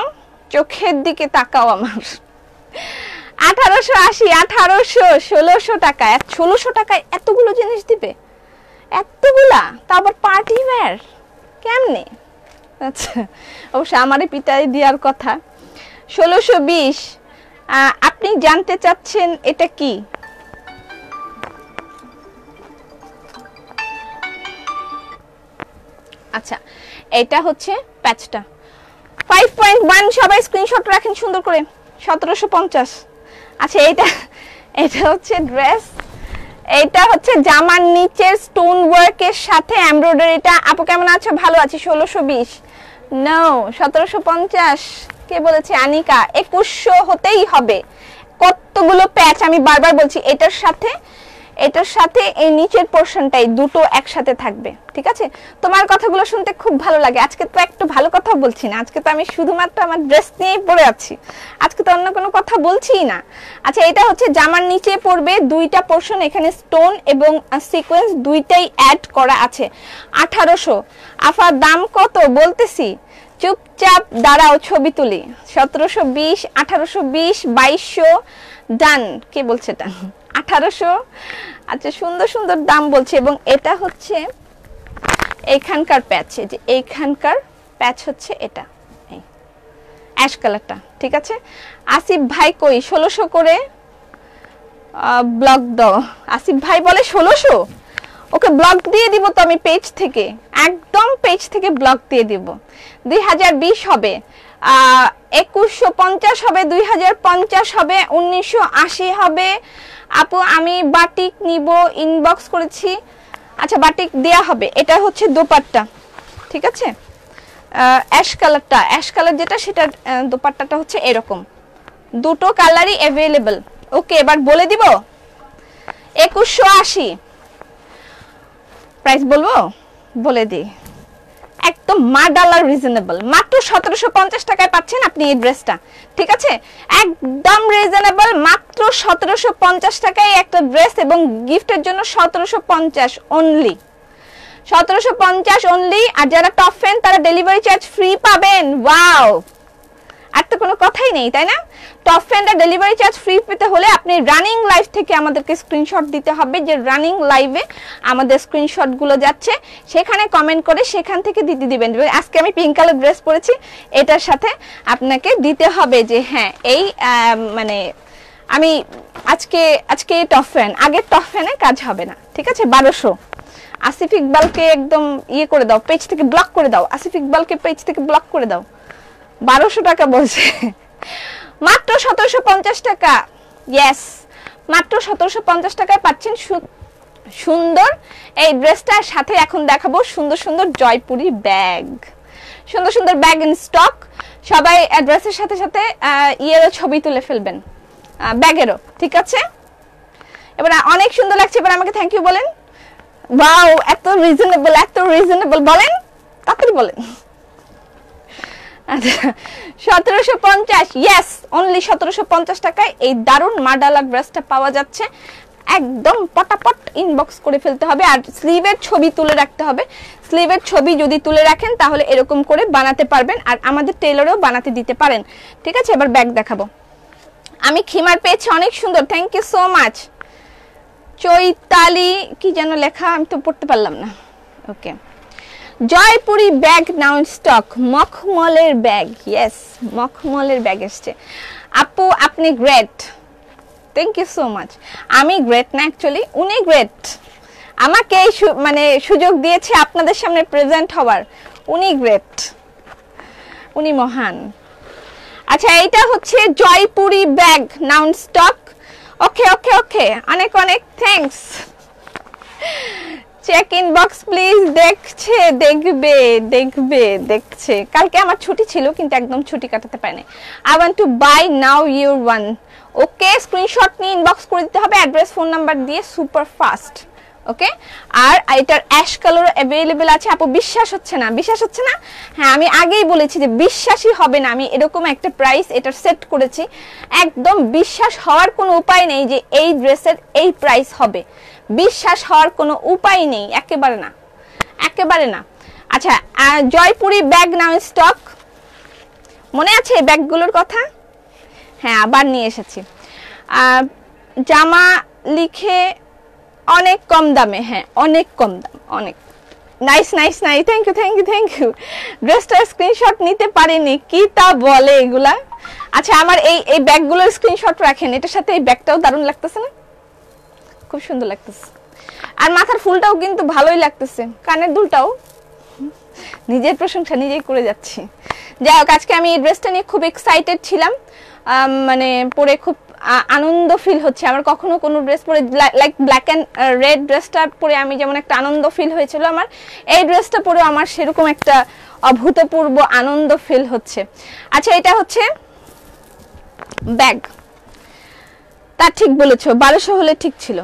চোখের দিকে তাকাও আমার, 1880 1600 টাকা। 1600 টাকায় এতগুলো জিনিস দিবে, এতগুলা, তা আবার পার্টি ওয়্যার, কেমনে? আচ্ছা অবশ্য আমারই পিটাই দেওয়ার কথা। 1620। আপনি জানতে চাচ্ছেন এটা কি? আচ্ছা এটা হচ্ছে প্যাচটা 5.1, সবাই স্ক্রিনশট রাখেন সুন্দর করে, 1750। আচ্ছা এটা হচ্ছে ড্রেস, এটা হচ্ছে জামার নিচের স্টোন ওয়ার্কের সাথে এমব্রয়ডারিটা। আপু কেমন আছো? ভালো আছি। 1620 নো 1750 কে বলেছে? আনিকা 2100 হতেই হবে। কতগুলো প্যাচ, আমি বারবার বলছি, এটার সাথে এই নিচের পোরশনটাই দুটো একসাথে থাকবে, ঠিক আছে। তোমার কথাগুলো শুনতে খুব ভালো লাগে। আজকে তো একটু ভালো কথা বলছি না, আজকে তো আমি শুধুমাত্র আমার ড্রেস নিয়েই পড়ে আছি, আজকে তো অন্য কোনো কথা বলছিই না। আচ্ছা এটা হচ্ছে জামার নিচে পড়বে, দুইটা পোরশন, এখানে স্টোন এবং সিকোয়েন্স দুইটাই অ্যাড করা আছে। 1800। আফা দাম কত বলতেছি, চুপচাপ দাঁড়াও ছবি তুলি। 1720 1820 2200 ডান। কে বলছে ডান? 1800। আচ্ছা সুন্দর দাম বলছে। এবং এটা হচ্ছে এইখানকার প্যাচ, যে এইখানকার প্যাচ হচ্ছে এটা, এই অ্যাশ কালারটা, ঠিক আছে। আসিফ ভাই কই 1600 করে ব্লক দাও। আসিফ ভাই বলে 1600, ওকে ব্লক দিয়ে দিব তো আমি পেজ থেকে, একদম পেজ থেকে ব্লক দিয়ে দিব। 2020 হবে, 2150 হবে, 2050 হবে, 1980 হবে। আপু আমি বাটিক নিব, ইনবক্স করেছি। আচ্ছা বাটিক দেয়া হবে। এটা হচ্ছে দোপাট্টা, ঠিক আছে। অ্যাশ কালার যেটা, সেটা দোপাট্টাটা হচ্ছে এরকম, দুটো কালারই অ্যাভেলেবল। ওকে এবার বলে দিব 2180 প্রাইস বলবো, বলে দিই একদম $1 রিজনেবল, মাত্র 1750 টাকায় পাচ্ছেন আপনি এই ড্রেসটা, ঠিক আছে। একদম রিজনেবল, মাত্র 1750 টাকায় একটা ড্রেস, এবং গিফটের জন্য 1750 অনলি, 1750 অনলি। আর যারা টপ ফ্যান তারা ডেলিভারি চার্জ ফ্রি পাবেন। ওয়াও, আর তো কোনো কথাই নেই, তাই না? টপ ফ্যানটা ডেলিভারি চার্জ ফ্রি পেতে হলে আপনি রানিং লাইভ থেকে আমাদেরকে স্ক্রিনশট দিতে হবে, যে রানিং লাইভে আমাদের স্ক্রিনশটগুলো যাচ্ছে, সেখানে কমেন্ট করে সেখান থেকে দিতে দিবেন। আজকে আমি পিঙ্ক কালার ড্রেস পরেছি, এটার সাথে আপনাকে দিতে হবে যে হ্যাঁ এই মানে আমি আজকে টপ ফ্যান, আগের টপ ফ্যানে কাজ হবে না, ঠিক আছে। 1200। আসিফ ইকবালকে একদম ইয়ে করে দাও, পেজ থেকে ব্লক করে দাও, আসিফ ইকবালকে পেজ থেকে ব্লক করে দাও। 1200 টাকা বলছে, মাত্র 1750 টাকা। ইয়েস, মাত্র 1750 টাকায় পাচ্ছেন সুন্দর এই ড্রেসটার সাথে। এখন দেখাবো সুন্দর জয়পুরি ব্যাগ, সুন্দর সুন্দর ব্যাগ ইন স্টক। সবাই অ্যাড্রেসের সাথে সাথে ইয়েরও ছবি তুলে ফেলবেন, ব্যাগেরও, ঠিক আছে? এবার অনেক সুন্দর লাগছে, এবার আমাকে থ্যাংক ইউ বলেন। ওয়াও, এত রিজনেবল বলেন, তাড়াতাড়ি বলেন। আচ্ছা 1750, ইয়েস, অনলি 1750 টাকায় এই দারুন মার্ডালা ড্রেসটা পাওয়া যাচ্ছে। একদম পটাপট ইনবক্স করে ফেলতে হবে, আর স্লিভের ছবি তুলে রাখতে হবে। স্লিভের ছবি যদি তুলে রাখেন তাহলে এরকম করে বানাতে পারবেন, আর আমাদের টেলরও বানাতে দিতে পারেন, ঠিক আছে? এবার ব্যাগ দেখাবো। আমি খিমার পেয়েছি, অনেক সুন্দর, thank you so much. Chaitali কি যেন লেখা, আমি তো পড়তে পারলাম না। Okay, Jaipuri bag now stock, মখমলের ব্যাগ, ইয়েস মখমলের ব্যাগ এসছে। আপু আপনি great, thank you so much. আমি গ্রেট না, অ্যাকচুয়ালি উনি গ্রেট, আমাকে এই মানে সুযোগ দিয়েছে আপনাদের সামনে প্রেজেন্ট হওয়ার, উনি গ্রেট, উনি মহান। আচ্ছা এইটা হচ্ছে জয়পুরি ব্যাগ নাও স্টক। ওকে ওকে ওকে, অনেক অনেক থ্যাঙ্কস। Check inbox please. দেখছে। কালকে আমার ছুটি ছিল কিন্তু একদম ছুটি কাটাতে পারিনি। I want to buy now your one. Okay, screenshot নিয়ে ইনবক্স করে দিতে হবে অ্যাড্রেস ফোন নাম্বার দিয়ে, সুপার ফাস্ট। ওকে, আর এটার অ্যাশ কালার অ্যাভেলেবেল আছে। আপু বিশ্বাস হচ্ছে না? হ্যাঁ, আমি আগেই বলেছি যে বিশ্বাসই হবে না। আমি এরকম একটা প্রাইস এটার সেট করেছি, একদম বিশ্বাস হওয়ার কোনো উপায় নেই যে এই ড্রেসের এই প্রাইস হবে। বিশ্বাস হওয়ার কোনো উপায় নেই, একেবারে না। আচ্ছা, জয়পুরি ব্যাগ নাও স্টক, মনে আছে ব্যাগগুলোর কথা? হ্যাঁ, আবার নিয়ে এসেছি। জামা লিখে অনেক কম দামে, হ্যাঁ অনেক কম দাম, অনেক নাইস। Thank you. ড্রেসটার স্ক্রিনশট নিতে পারিনি, কি তা বলে এগুলা? আচ্ছা, আমার এই ব্যাগগুলোর স্ক্রিনশট রাখেন, এটার সাথে এই ব্যাগটাও দারুণ লাগতেছে না? খুব সুন্দর লাগতেছে, আর মাথার ফুলটাও কিন্তু ভালোই লাগতেছে, কানের দুলটাও। নিজের প্রশংসা নিজেই করে যাচ্ছি। যাই হোক, আজকে আমি এই ড্রেসটা নিয়ে খুব এক্সাইটেড ছিলাম, মানে পরে খুব আনন্দ ফিল হচ্ছে আমার। কখনো কোনো ড্রেস পরে লাইক ব্ল্যাক অ্যান্ড রেড ড্রেসটা পরে আমি যেমন একটা আনন্দ ফিল হয়েছিল, আমার এই ড্রেসটা পরেও আমার সেরকম একটা অভূতপূর্ব আনন্দ ফিল হচ্ছে। আচ্ছা, এটা হচ্ছে ব্যাগ, তা ঠিক বলেছো, 1200 হলে ঠিক ছিল।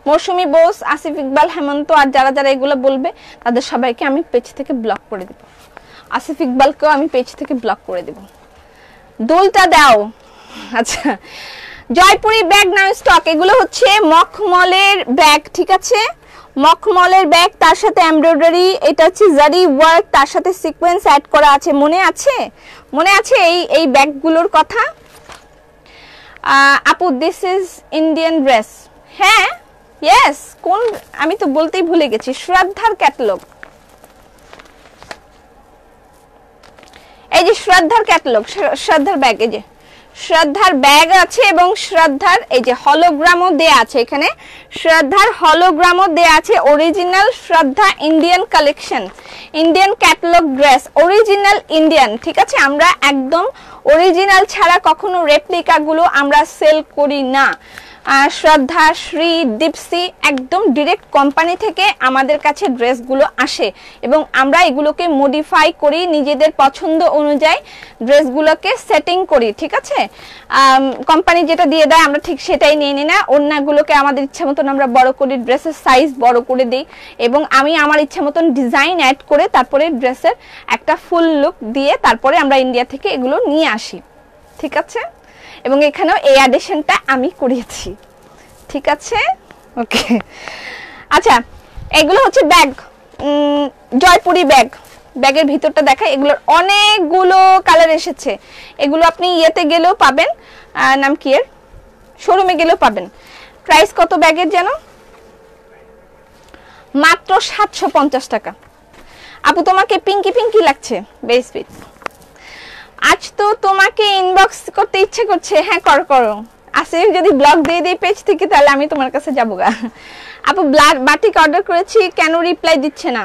মৌসুমী বোস, আসিফ ইকবাল, হেমন্ত আর যারা যারা এগুলো বলবে তাদের সবাইকে আমি পেজ থেকে ব্লক করে দেব। আসিফ ইকবালকেও আমি পেজ থেকে ব্লক করে দেব। দোলটা দাও। আচ্ছা, জয়পুরি ব্যাগ নাও স্টক। এগুলো হচ্ছে মখমলের ব্যাগ, ঠিক আছে? মখমলের ব্যাগ, তার সাথে এমব্রয়ডারি, এটা হচ্ছে জারি ওয়ার্ক, তার সাথে সিকোয়েন্স অ্যাড করা আছে। মনে আছে এই ব্যাগগুলোর কথা? আপু দিস ইজ ইন্ডিয়ান ড্রেস। হ্যাঁ, ইয়েস, কোন আমি তো বলতেই ভুলে গেছি, শ্রদ্ধার ক্যাটালগ। এই যে শ্রদ্ধার ক্যাটালগ, শ্রদ্ধার ব্যাগ, এই যে শ্রদ্ধার ব্যাগ আছে এবং শ্রদ্ধার এই যে হলোগ্রামও দেয়া আছে। এখানে শ্রদ্ধার হলোগ্রামও দেয়া আছে। অরিজিনাল শ্রদ্ধা Indian collection, Indian catalogue dress, original Indian, ঠিক আছে? আমরা একদম অরিজিনাল ছাড়া কখনো রেপ্লিকা গুলো আমরা সেল করি না। শ্রদ্ধা, শ্রী, দীপসি, একদম ডিরেক্ট কোম্পানি থেকে আমাদের কাছে ড্রেসগুলো আসে এবং আমরা এগুলোকে মডিফাই করি, নিজেদের পছন্দ অনুযায়ী ড্রেসগুলোকে সেটিং করি, ঠিক আছে? কোম্পানি যেটা দিয়ে দেয় আমরা ঠিক সেটাই নিয়ে নিই না। ওড়নাগুলোকে আমাদের ইচ্ছা মতন আমরা বড় করি, ড্রেসের সাইজ বড় করে দিই এবং আমি আমার ইচ্ছা মতন ডিজাইন অ্যাড করে তারপরে ড্রেসের একটা ফুল লুক দিয়ে তারপরে আমরা ইন্ডিয়া থেকে এগুলো নিয়ে আসি, ঠিক আছে? এবং এখানেও এই অ্যাডিশনটা আমি করিয়েছি, ঠিক আছে? ওকে, আচ্ছা, এগুলো হচ্ছে ব্যাগ, জয়পুরি ব্যাগ। ব্যাগের ভিতরটা দেখাই, এগুলোর অনেকগুলো কালার এসেছে। এগুলো আপনি ইয়েতে গেলেও পাবেন, নাম কি এর, শোরুমে গেলেও পাবেন। প্রাইস কত ব্যাগের যেন? মাত্র 750 টাকা। আপু তোমাকে পিঙ্কি লাগছে, বেশ সুইট। আজ তো তোমাকে ইনবক্স করতে ইচ্ছে করছে। হ্যাঁ, করো। আসিফ যদি ব্লগ দিয়ে দেই পেজ থেকে তাহলে আমি তোমার কাছে যাবো গা। আপু বাটিক অর্ডার করেছি, কেন রিপ্লাই দিচ্ছে না?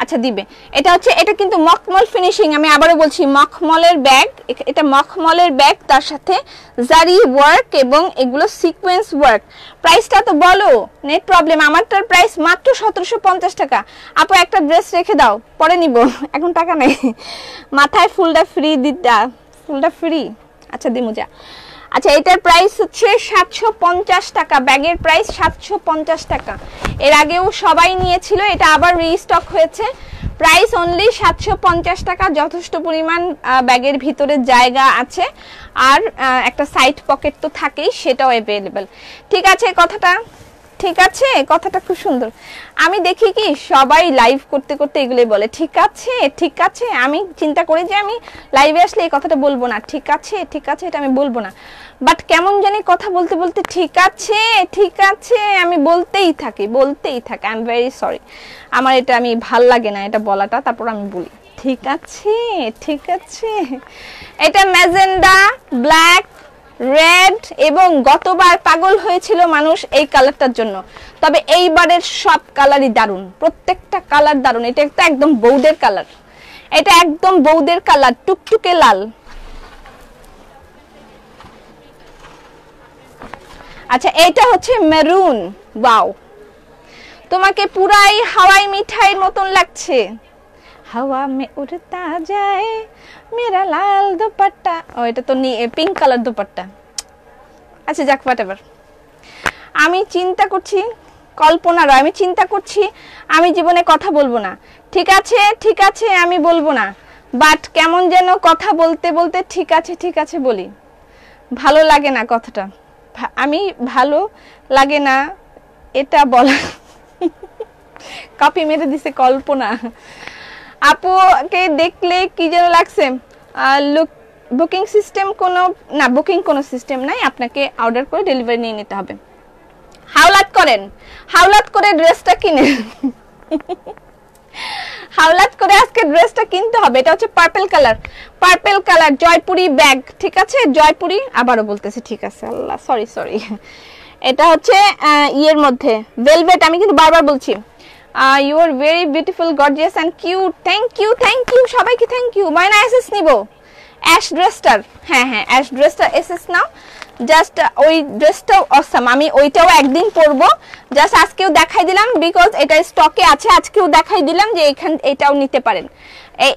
আচ্ছা দিবে। এটা হচ্ছে, এটা কিন্তু মখমল ফিনিশিং, আমি আবারও বলছি মখমলের ব্যাগ, এটা মখমলের ব্যাগ, তার সাথে জারি ওয়ার্ক এবং এগুলো সিকোয়েন্স ওয়ার্ক। প্রাইসটা তো বলো, নেট প্রবলেম। আমারটার প্রাইস মাত্র 1750 টাকা। আপু একটা ড্রেস রেখে দাও, পরে নিব, এখন টাকা নেই। মাথায় ফুলটা ফ্রি দিতা, ফুলটা ফ্রি। আচ্ছা দিমু যা। আচ্ছা এটার প্রাইস হচ্ছে 750 টাকা, ব্যাগের প্রাইস 750 টাকা। এর আগেও সবাই নিয়েছিল, এটা আবার রিস্টক হয়েছে। প্রাইস অনলি 750 টাকা। যথেষ্ট পরিমাণ ব্যাগের ভিতরে জায়গা আছে, আর একটা সাইড পকেট তো থাকেই, সেটাও অ্যাভেলেবেল। ঠিক আছে কথাটা, ঠিক আছে কথাটা খুব সুন্দর। আমি দেখি কি সবাই লাইভ করতে করতে এগুলোই বলে ঠিক আছে ঠিক আছে। আমি চিন্তা করি যে আমি লাইভে আসলে এই কথাটা বলবো না, ঠিক আছে ঠিক আছে, এটা আমি বলবো না। বাট কেমন জানি কথা বলতে বলতে ঠিক আছে ঠিক আছে আমি বলতেই থাকি। আই এম ভেরি সরি, আমার এটা আমি ভাল লাগে না এটা বলাটা, তারপর আমি বলি ঠিক আছে ঠিক আছে। এটা ম্যাজেন্ডা, ব্ল্যাক, রেড এবং গতবার পাগল হয়েছিল মানুষ এই কালারটার জন্য, তবে এইবারের সব কালারই দারুণ, প্রত্যেকটা কালার দারুণ। এটা একটা একদম বৌদের কালার, এটা একদম বৌদের কালার, টুকটুকে লাল। আচ্ছা এটা হচ্ছে মেরুন। ওয়াও, তোমাকে পুরাই হাওয়াই মিঠাইয়ের মতন লাগছে। হাওয়া মে উড়তা যায় মেরা লাল দুপাট্টা। ও এটা তো পিঙ্ক কালার দুপাট্টা। আচ্ছা যাক হোয়াটএভার। আমি চিন্তা করছি, কল্পনা রয়, আমি চিন্তা করছি আমি জীবনে কথা বলবো না। ঠিক আছে ঠিক আছে আমি বলবো না, বাট কেমন যেন কথা বলতে বলতে ঠিক আছে ঠিক আছে বলি। ভালো লাগে না কথাটা, আমি ভালো লাগে না এটা বলা। কপি মেরে দিছে কল্পনা। আপুকে দেখলে কি যেন লাগছে। লুক বুকিং সিস্টেম কোনো না, বুকিং কোনো সিস্টেম নাই, আপনাকে অর্ডার করে ডেলিভারি নিয়ে নিতে হবে। হাওলাত করেন, হাওলাত করে ড্রেসটা কিনেন। হাওলাত করে আজকে ড্রেসটা কিনতে হবে। এটা হচ্ছে purple colour, purple colour Jaipuri bag. ঠিক আছে জয়পুরি, আবারও বলতেছি ঠিক আছে, আল্লাহ সরি সরি। এটা হচ্ছে ইয়ের মধ্যে ভেলভেট, আমি কিন্তু বারবার বলছি। You are very beautiful, gorgeous and cute. Thank you সবাইকে, থ্যাংক ইউ। মাইনা এসএস নিব অ্যাশ ড্রেসটার, হ্যাঁ অ্যাশ ড্রেসটার এসএস নাও। জাস্ট ওই ড্রেসটাও অসাম, আমি ওইটাও একদিন পরবো। জাস্ট আজকেও দেখাই দিলাম বিকজ এটা স্টকে আছে, আজকেও দেখাই দিলাম যে এটাও নিতে পারেন।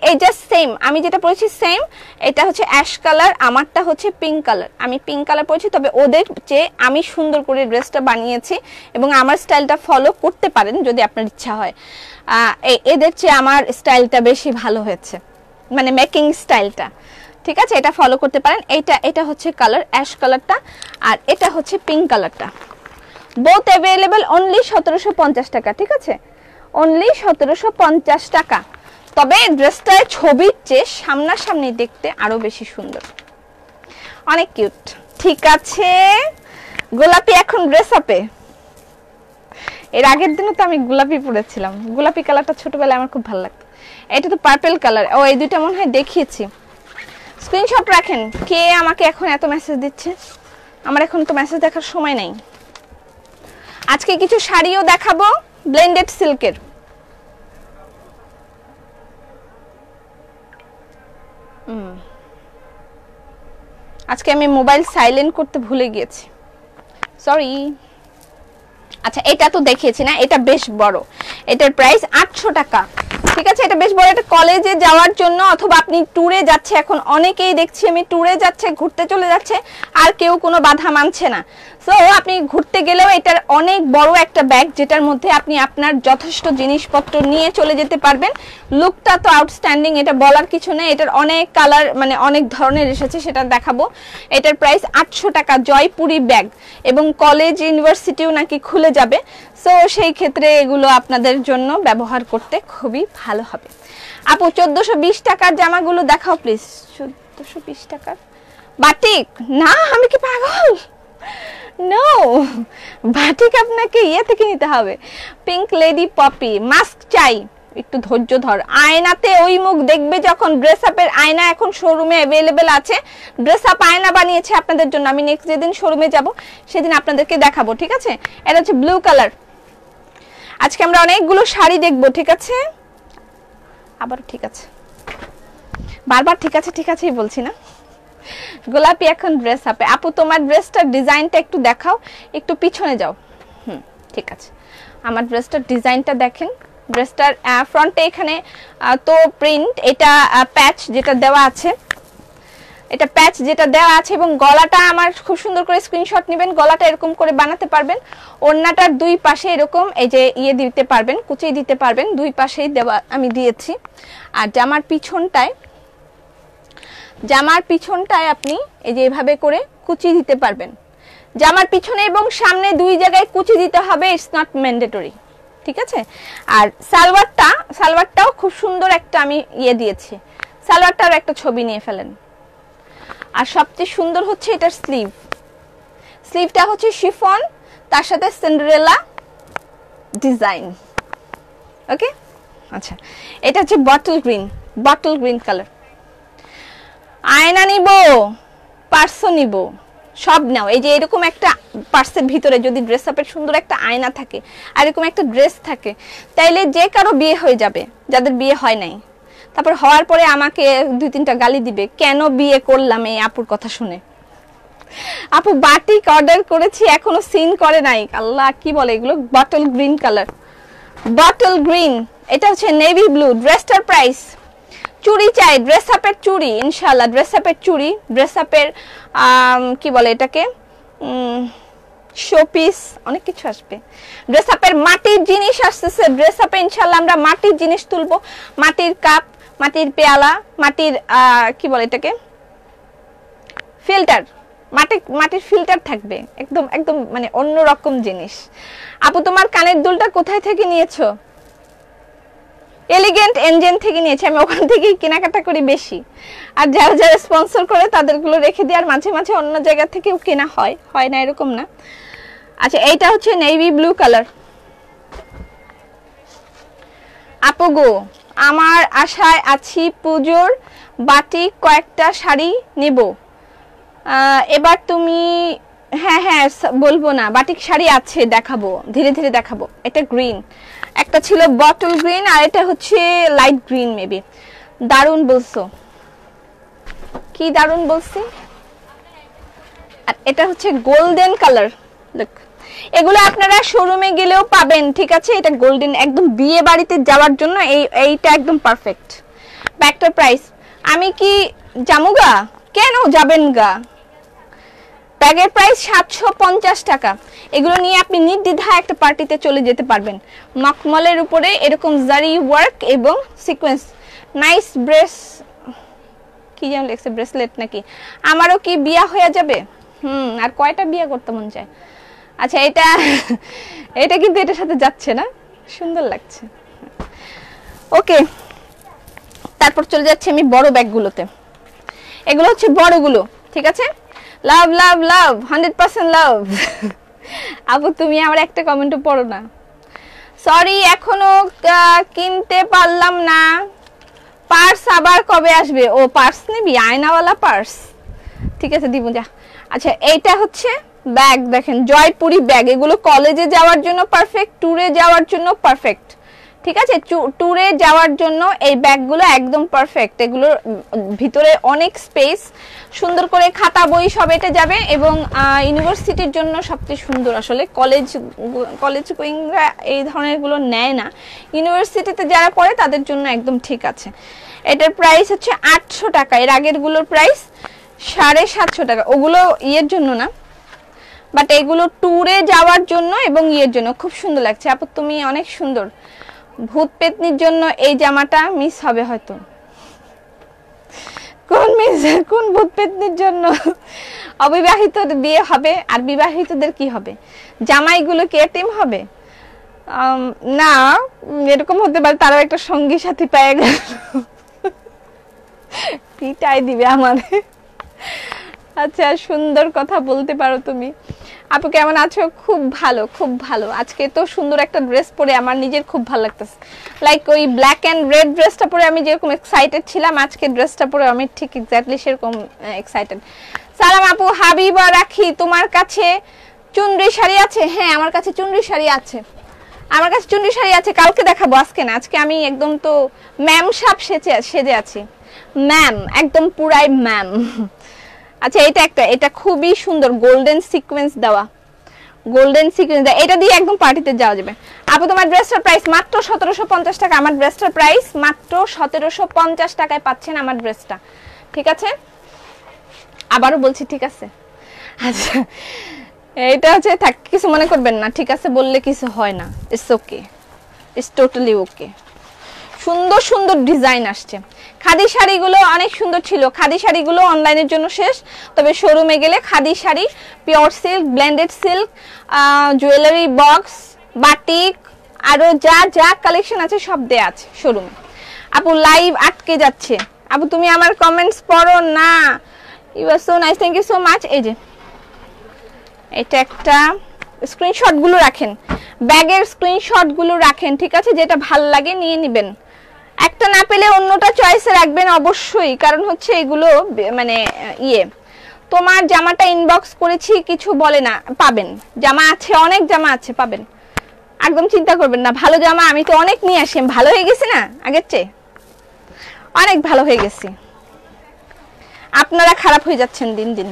এই জাস্ট সেম, আমি যেটা পরেছি সেম। এটা হচ্ছে অ্যাশ কালার, আমারটা হচ্ছে পিঙ্ক কালার। আমি পিঙ্ক কালার পরেছি, তবে ওদের চেয়ে আমি সুন্দর করে ড্রেসটা বানিয়েছি এবং আমার স্টাইলটা ফলো করতে পারেন যদি আপনার ইচ্ছা হয়। এদের চেয়ে আমার স্টাইলটা বেশি ভালো হয়েছে, মানে মেকিং স্টাইলটা। ঠিক আছে, এটা ফলো করতে পারেন। এটা হচ্ছে কালার অ্যাশ কালারটা, আর এটা হচ্ছে পিঙ্ক কালারটা। বোথ অ্যাভেলেবল অনলি 1750 টাকা। ঠিক আছে, অনলি 1750 টাকা। তবে ড্রেসটার ছবির চেয়ে সামনাসামনি দেখতে আরো বেশি সুন্দর, অনেক কিউট। ঠিক আছে, গোলাপি এখন ড্রেস আপে। এর আগের দিনও তো আমি গোলাপি পরেছিলাম, গোলাপি কালারটা ছোটবেলায় আমার খুব ভালো লাগতো। এটা তো পার্পল কালার। ও এই দুইটা মনে হয় দেখিয়েছি। স্ক্রিনশট রাখেন। কে আমাকে এখন এত মেসেজ দিচ্ছে? আমার এখন তো মেসেজ দেখার সময় নাই। আজকে কিছু শাড়িও দেখাবো ব্লেন্ডেড সিল্কের। আজকে আমি মোবাইল সাইলেন্ট করতে ভুলে গিয়েছি, সরি। আচ্ছা এটা তো দেখিয়েছি না, এটা বেশ বড়, এটার প্রাইস 800 টাকা। ঠিক আছে, এটা বেশ বড়। এটা কলেজে যাওয়ার জন্য, অথবা আপনি ট্যুরে যাচ্ছে, এখন অনেকেই দেখছি আমি ট্যুরে যাচ্ছে, ঘুরতে চলে যাচ্ছে, আর কেউ কোনো বাধা মানছে না। সো আপনি ঘুরতে গেলেও এটার অনেক বড় একটা ব্যাগ, যেটার মধ্যে আপনি আপনার যথেষ্ট জিনিসপত্র নিয়ে চলে যেতে পারবেন। লুকটা তো আউটস্ট্যান্ডিং, এটা বলার কিছু নেই। এটার অনেক কালার, মানে অনেক ধরনের এসেছে, সেটা দেখাবো। এটার প্রাইস 800 টাকা, জয়পুরি ব্যাগ, এবং কলেজ ইউনিভার্সিটিও নাকি খুলে যাবে। সো সেই ক্ষেত্রে এগুলো আপনাদের জন্য ব্যবহার করতে খুবই ভালো হবে। আপু 1420 টাকার জামাগুলো দেখাও প্লিজ। 1420 টাকার বাটিক? না, আমি কি পাগল? নো, বাটিক আপনাকে ইয়ে থেকে নিতে হবে। পিঙ্ক লেডি পপি, মাস্ক চাই, একটু ধৈর্য ধর। আয়নাতে ওই মুখ দেখবে যখন। ড্রেস আপের আয়না এখন শোরুমে অ্যাভেলেবেল আছে। ড্রেস আপ আয়না বানিয়েছে আপনাদের জন্য। আমি নেক্সট যেদিন শোরুমে যাব সেদিন আপনাদেরকে দেখাবো। ঠিক আছে, এটা হচ্ছে ব্লু কালার। আজকে আমরা অনেকগুলো শাড়ি দেখবো। ঠিক আছে, আবারও ঠিক আছে, বারবার ঠিক আছে ঠিক আছেই বলছি না। গোলাপি এখন ড্রেস আপে। আপু তোমার ড্রেসটার ডিজাইনটা একটু দেখাও, একটু পিছনে যাও। ঠিক আছে, আমার ড্রেসটার ডিজাইনটা দেখেন। ড্রেসটার ফ্রন্টে এখানে তো প্রিন্ট, এটা প্যাচ যেটা দেওয়া আছে, এটা প্যাচ যেটা দেওয়া আছে, এবং গলাটা আমার খুব সুন্দর করে স্ক্রিনশট নেবেন। গলাটা এরকম করে বানাতে পারবেন। ওড়নাটার দুই পাশে এরকম এই যে ইয়ে দিতে পারবেন, কুচিয়ে দিতে পারবেন, দুই পাশেই দেওয়া আমি দিয়েছি। আর জামার পিছনটায় আপনি এই যে এভাবে করে কুচি দিতে পারবেন। জামার পিছনে এবং সামনে দুই জায়গায় কুচি দিতে হবে, ইটস নট ম্যান্ডেটরি, ঠিক আছে। আর সালোয়ারটাও খুব সুন্দর একটা আমি ইয়ে দিয়েছি। সালোয়ারটার একটা ছবি নিয়ে ফেলেন। আর সবচেয়ে সুন্দর হচ্ছে এটার স্লিভটা হচ্ছে শিফন, তার সাথে সিন্ডারেলা ডিজাইন। ওকে, আচ্ছা, এটা হচ্ছে বটল গ্রিন কালার। আয়না নিব, পার্সও নিব, সব নাও। এই যে এরকম একটা পার্সের ভিতরে যদি ড্রেস আপের সুন্দর একটা আয়না থাকে আর এরকম একটা ড্রেস থাকে, তাইলে যে কারো বিয়ে হয়ে যাবে, যাদের বিয়ে হয় নাই। তারপর হওয়ার পরে আমাকে 2-3টা গালি দিবে, কেন বিয়ে করলাম এই আপুর কথা শুনে। আপু বাটিক অর্ডার করেছি, এখনো সিন করে নাই। আল্লাহ, কি বলে এগুলো? Bottle green colour, bottle green. এটা হচ্ছে নেভি ব্লু। ড্রেসটার প্রাইস, চুড়ি চাই, ড্রেস আপের চুড়ি, ইনশাআল্লাহ ড্রেস আপের চুড়ি, ড্রেস আপের কি বলে এটাকে, শোপিস, অনেক কিছু আসবে। ড্রেস আপের মাটির জিনিস আসতেছে। ড্রেস আপে ইনশাআল্লাহ আমরা মাটির জিনিস তুলবো, মাটির কাপ, মাটির পেয়ালা, মাটির কি বলে এটাকে, ফিল্টার, মাটির ফিল্টার থাকবে, একদম একদম মানে অন্যরকম জিনিস। আপু তোমার কানের দুলটা কোথায় থেকে নিয়েছো? এলিগেন্ট এনজেন থেকে নিয়েছি, আমি ওখান থেকেই কেনাকাটা করি বেশি। আর যারা যারা স্পন্সর করে তাদেরগুলো রেখে দিই, আর মাঝে মাঝে অন্য জায়গা থেকেও কেনা হয় না এরকম না। আচ্ছা, এইটা হচ্ছে নেভি ব্লু কালার। আপু গো, আমার আশায় আছি পুজোর বাটিক কয়েকটা শাড়ি নেব, এবার তুমি। হ্যাঁ বলবো না, বাটিক শাড়ি আছে, দেখাবো, ধীরে ধীরে দেখাবো। এটা গ্রিন, একটা ছিল বটল গ্রিন, আর এটা হচ্ছে লাইট গ্রিন। মেবি দারুণ বলছো, কি দারুণ বলছি। আর এটা হচ্ছে গোল্ডেন কালার। লুক, এগুলো আপনারা শোরুমে গেলেও পাবেন, ঠিক আছে। এটা গোল্ডেন, একদম বিয়ে বাড়িতে যাওয়ার জন্য এইটা একদম পারফেক্ট। ব্যাগটার প্রাইস, আমি কি জামুগা? কেন যাবেন গা? ব্যাগের প্রাইস 750 টাকা। এগুলো নিয়ে আপনি নির্দ্বিধায় একটা পার্টিতে চলে যেতে পারবেন। মখমলের উপরে এরকম জারি ওয়ার্ক এবং সিকোয়েন্স, নাইস ব্রেস, কি যেন লেখছে, ব্রেসলেট নাকি। আমারও কি বিয়া হয়ে যাবে? আর কয়টা বিয়া করতে মন চায়। আচ্ছা, এটা কিন্তু এটার সাথে যাচ্ছে না, সুন্দর লাগছে। ওকে, তারপর চলে যাচ্ছে আমি বড় ব্যাগগুলোতে। এগুলো হচ্ছে বড়গুলো, ঠিক আছে। লাভ লাভ লাভ, 100% লাভ। আপু তুমি আমার একটা কমেন্টও পড়ো না, সরি এখনো কিনতে পারলাম না। পার্স আবার কবে আসবে? ও পার্স নিবি, আয়নাওয়ালা পার্স, ঠিক আছে দিব যা। আচ্ছা, এইটা হচ্ছে ব্যাগ, দেখেন জয়পুরি ব্যাগ। এগুলো কলেজে যাওয়ার জন্য পারফেক্ট, ট্যুরে যাওয়ার জন্য পারফেক্ট, ঠিক আছে। ট্যুরে যাওয়ার জন্য এই ব্যাগগুলো একদম পারফেক্ট। এগুলোর ভিতরে অনেক স্পেস, সুন্দর করে খাতা বই সব এটা যাবে, এবং ইউনিভার্সিটির জন্য সবচেয়ে সুন্দর। আসলে কলেজ গোয়িংরা এই ধরনেরগুলো নেয় না, ইউনিভার্সিটিতে যারা পড়ে তাদের জন্য একদম ঠিক আছে। এটার প্রাইস হচ্ছে 800 টাকা। এর আগেরগুলোর প্রাইস 750 টাকা। ওগুলো ইয়ের জন্য না, বাট এগুলো ট্যুরে যাওয়ার জন্য এবং ইয়ের জন্য খুব সুন্দর লাগছে। আপু তুমি অনেক সুন্দর। ভূত পেতনির জন্য এই জামাটা মিস হবে হয়তো। কোন ভূত পেতনির জন্য? অবিবাহিতদের বিয়ে হবে, আর বিবাহিতদের কি হবে? জামাইগুলো কি এতিম হবে? না, এরকম হতে পারে তারাও একটা সঙ্গী সাথী পেয়ে গেল, পিটাই দিবে আমাদের। আচ্ছা, সুন্দর কথা বলতে পারো তুমি। আপু কেমন আছো? খুব ভালো, খুব ভালো। আজকে তো সুন্দর একটা ড্রেস পরে আমার নিজের খুব ভালো লাগতেছে। লাইক ওই ব্ল্যাক এন্ড রেড ড্রেসটা পরে আমি যেরকম এক্সাইটেড ছিলাম, আজকে ড্রেসটা পরে আমি ঠিক এক্স্যাক্টলি সেরকম এক্সাইটেড। সালাম আপু, হাবিবা রাখি, তোমার কাছে চুনরি শাড়ি আছে? হ্যাঁ, আমার কাছে চুনরি শাড়ি আছে। আমার কাছে চুন্ডি শাড়ি আছে, কালকে দেখাবো, আজকে না। আজকে আমি একদম তো ম্যাম সাপ সেজে আছি, ম্যাম, একদম পুরাই ম্যাম। আচ্ছা এটা খুবই সুন্দর, গোল্ডেন সিকোয়েন্স দেওয়া, গোল্ডেন সিকোয়েন্স দেওয়া, এটা দিয়ে একদম পার্টিতে যাওয়া যাবে। আপু তোমার ড্রেসটার প্রাইস মাত্র 1750 টাকা। আমার ড্রেসটার প্রাইস মাত্র 1750 টাকায় পাচ্ছেন আমার ড্রেসটা, ঠিক আছে? আবারও বলছি, ঠিক আছে? আচ্ছা এটা হচ্ছে, থাক, কিছু মনে করবেন না, ঠিক আছে বললে কিছু হয় না, ইটস ওকে, ইটস টোটালি ওকে। সুন্দর সুন্দর ডিজাইন আসছে। খাদি শাড়িগুলো অনেক সুন্দর ছিল, খাদি শাড়িগুলো অনলাইনের জন্য শেষ, তবে শোরুমে গেলে khadi sari, pure silk, blended silk, jewellery box, batik, আরো যা যা কালেকশন আছে সব দেয়া আছে শোরুমে। আপু লাইভ আটকে যাচ্ছে, আপু তুমি আমার কমেন্টস পড়ো না। You are so nice, thank you so much. এই যে এটা একটা, স্ক্রিনশট গুলো রাখেন, ব্যাগের স্ক্রিনশট গুলো রাখেন, ঠিক আছে? যেটা ভাল লাগে নিয়ে নেবেন, একটা না পেলে অন্যটা চয়েসে রাখবেন অবশ্যই, কারণ হচ্ছে এগুলো মানে তোমার জামাটা ইনবক্স করেছি কিছু বলে না, পাবেন, জামা আছে, অনেক জামা আছে, পাবেন, একদম চিন্তা করবেন না। ভালো জামা আমি তো অনেক নিয়ে আসি, ভালো হয়ে গেছি না আগের চেয়ে, অনেক ভালো হয়ে গেছি, আপনারা খারাপ হয়ে যাচ্ছেন দিন দিন।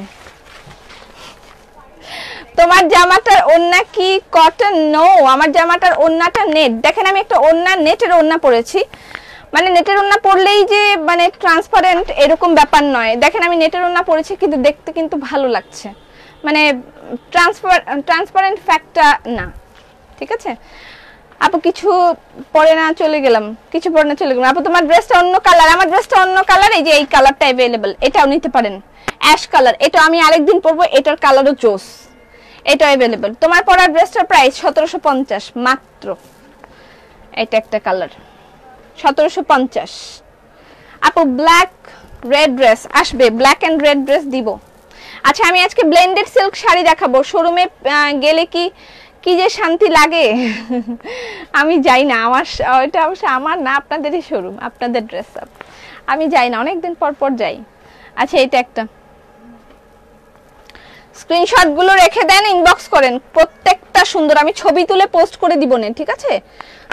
তোমার জামাটার ওড়না কি কটন? নো, আমার জামাটার ওড়নাটা নেট। দেখেন আমি একটা ওড়না, নেটের ওড়না পরেছি, মানে নেটের ওড়না পরলেই যে মানে ট্রান্সপারেন্ট এরকম ব্যাপার নয়। দেখেন আমি নেটের ওড়না পরেছি কিন্তু দেখতে কিন্তু ভালো লাগছে, মানে ট্রান্সপারেন্ট ফ্যাক্টটা না, ঠিক আছে? আপু কিছু পরে না চলে গেলাম, কিছু পরে না চলে গেলাম। আপু তোমার ড্রেসটা অন্য কালার, আমার ড্রেসটা অন্য কালার, এই যে এই কালারটা অ্যাভেলেবল, এটাও নিতে পারেন, অ্যাশ কালার, এটা আমি আরেকদিন পরবো, এটার কালারও জোস, এটা অ্যাভেলেবল। তোমার পরা ড্রেসটার প্রাইস 1750 মাত্র, এটা একটা কালার 1750। আপু ব্ল্যাক রেড ড্রেস আসবে, ব্ল্যাক এন্ড রেড ড্রেস দিব। আচ্ছা আমি আজকে ব্লেন্ডেড সিল্ক শাড়ি দেখাবো, শোরুমে গেলে কি কি যে শান্তি লাগে আমি যাই না, আমার এটা অবশ্য আমার না, আপনাদেরই শোরুম, আপনাদের ড্রেস আপ, আমি যাই না, অনেকদিন পর পর যাই। আচ্ছা এটা একটা, স্ক্রিনশট গুলো রেখে দেন, ইনবক্স করেন, প্রত্যেকটা সুন্দর, আমি ছবি তুলে পোস্ট করে দিব না, ঠিক আছে?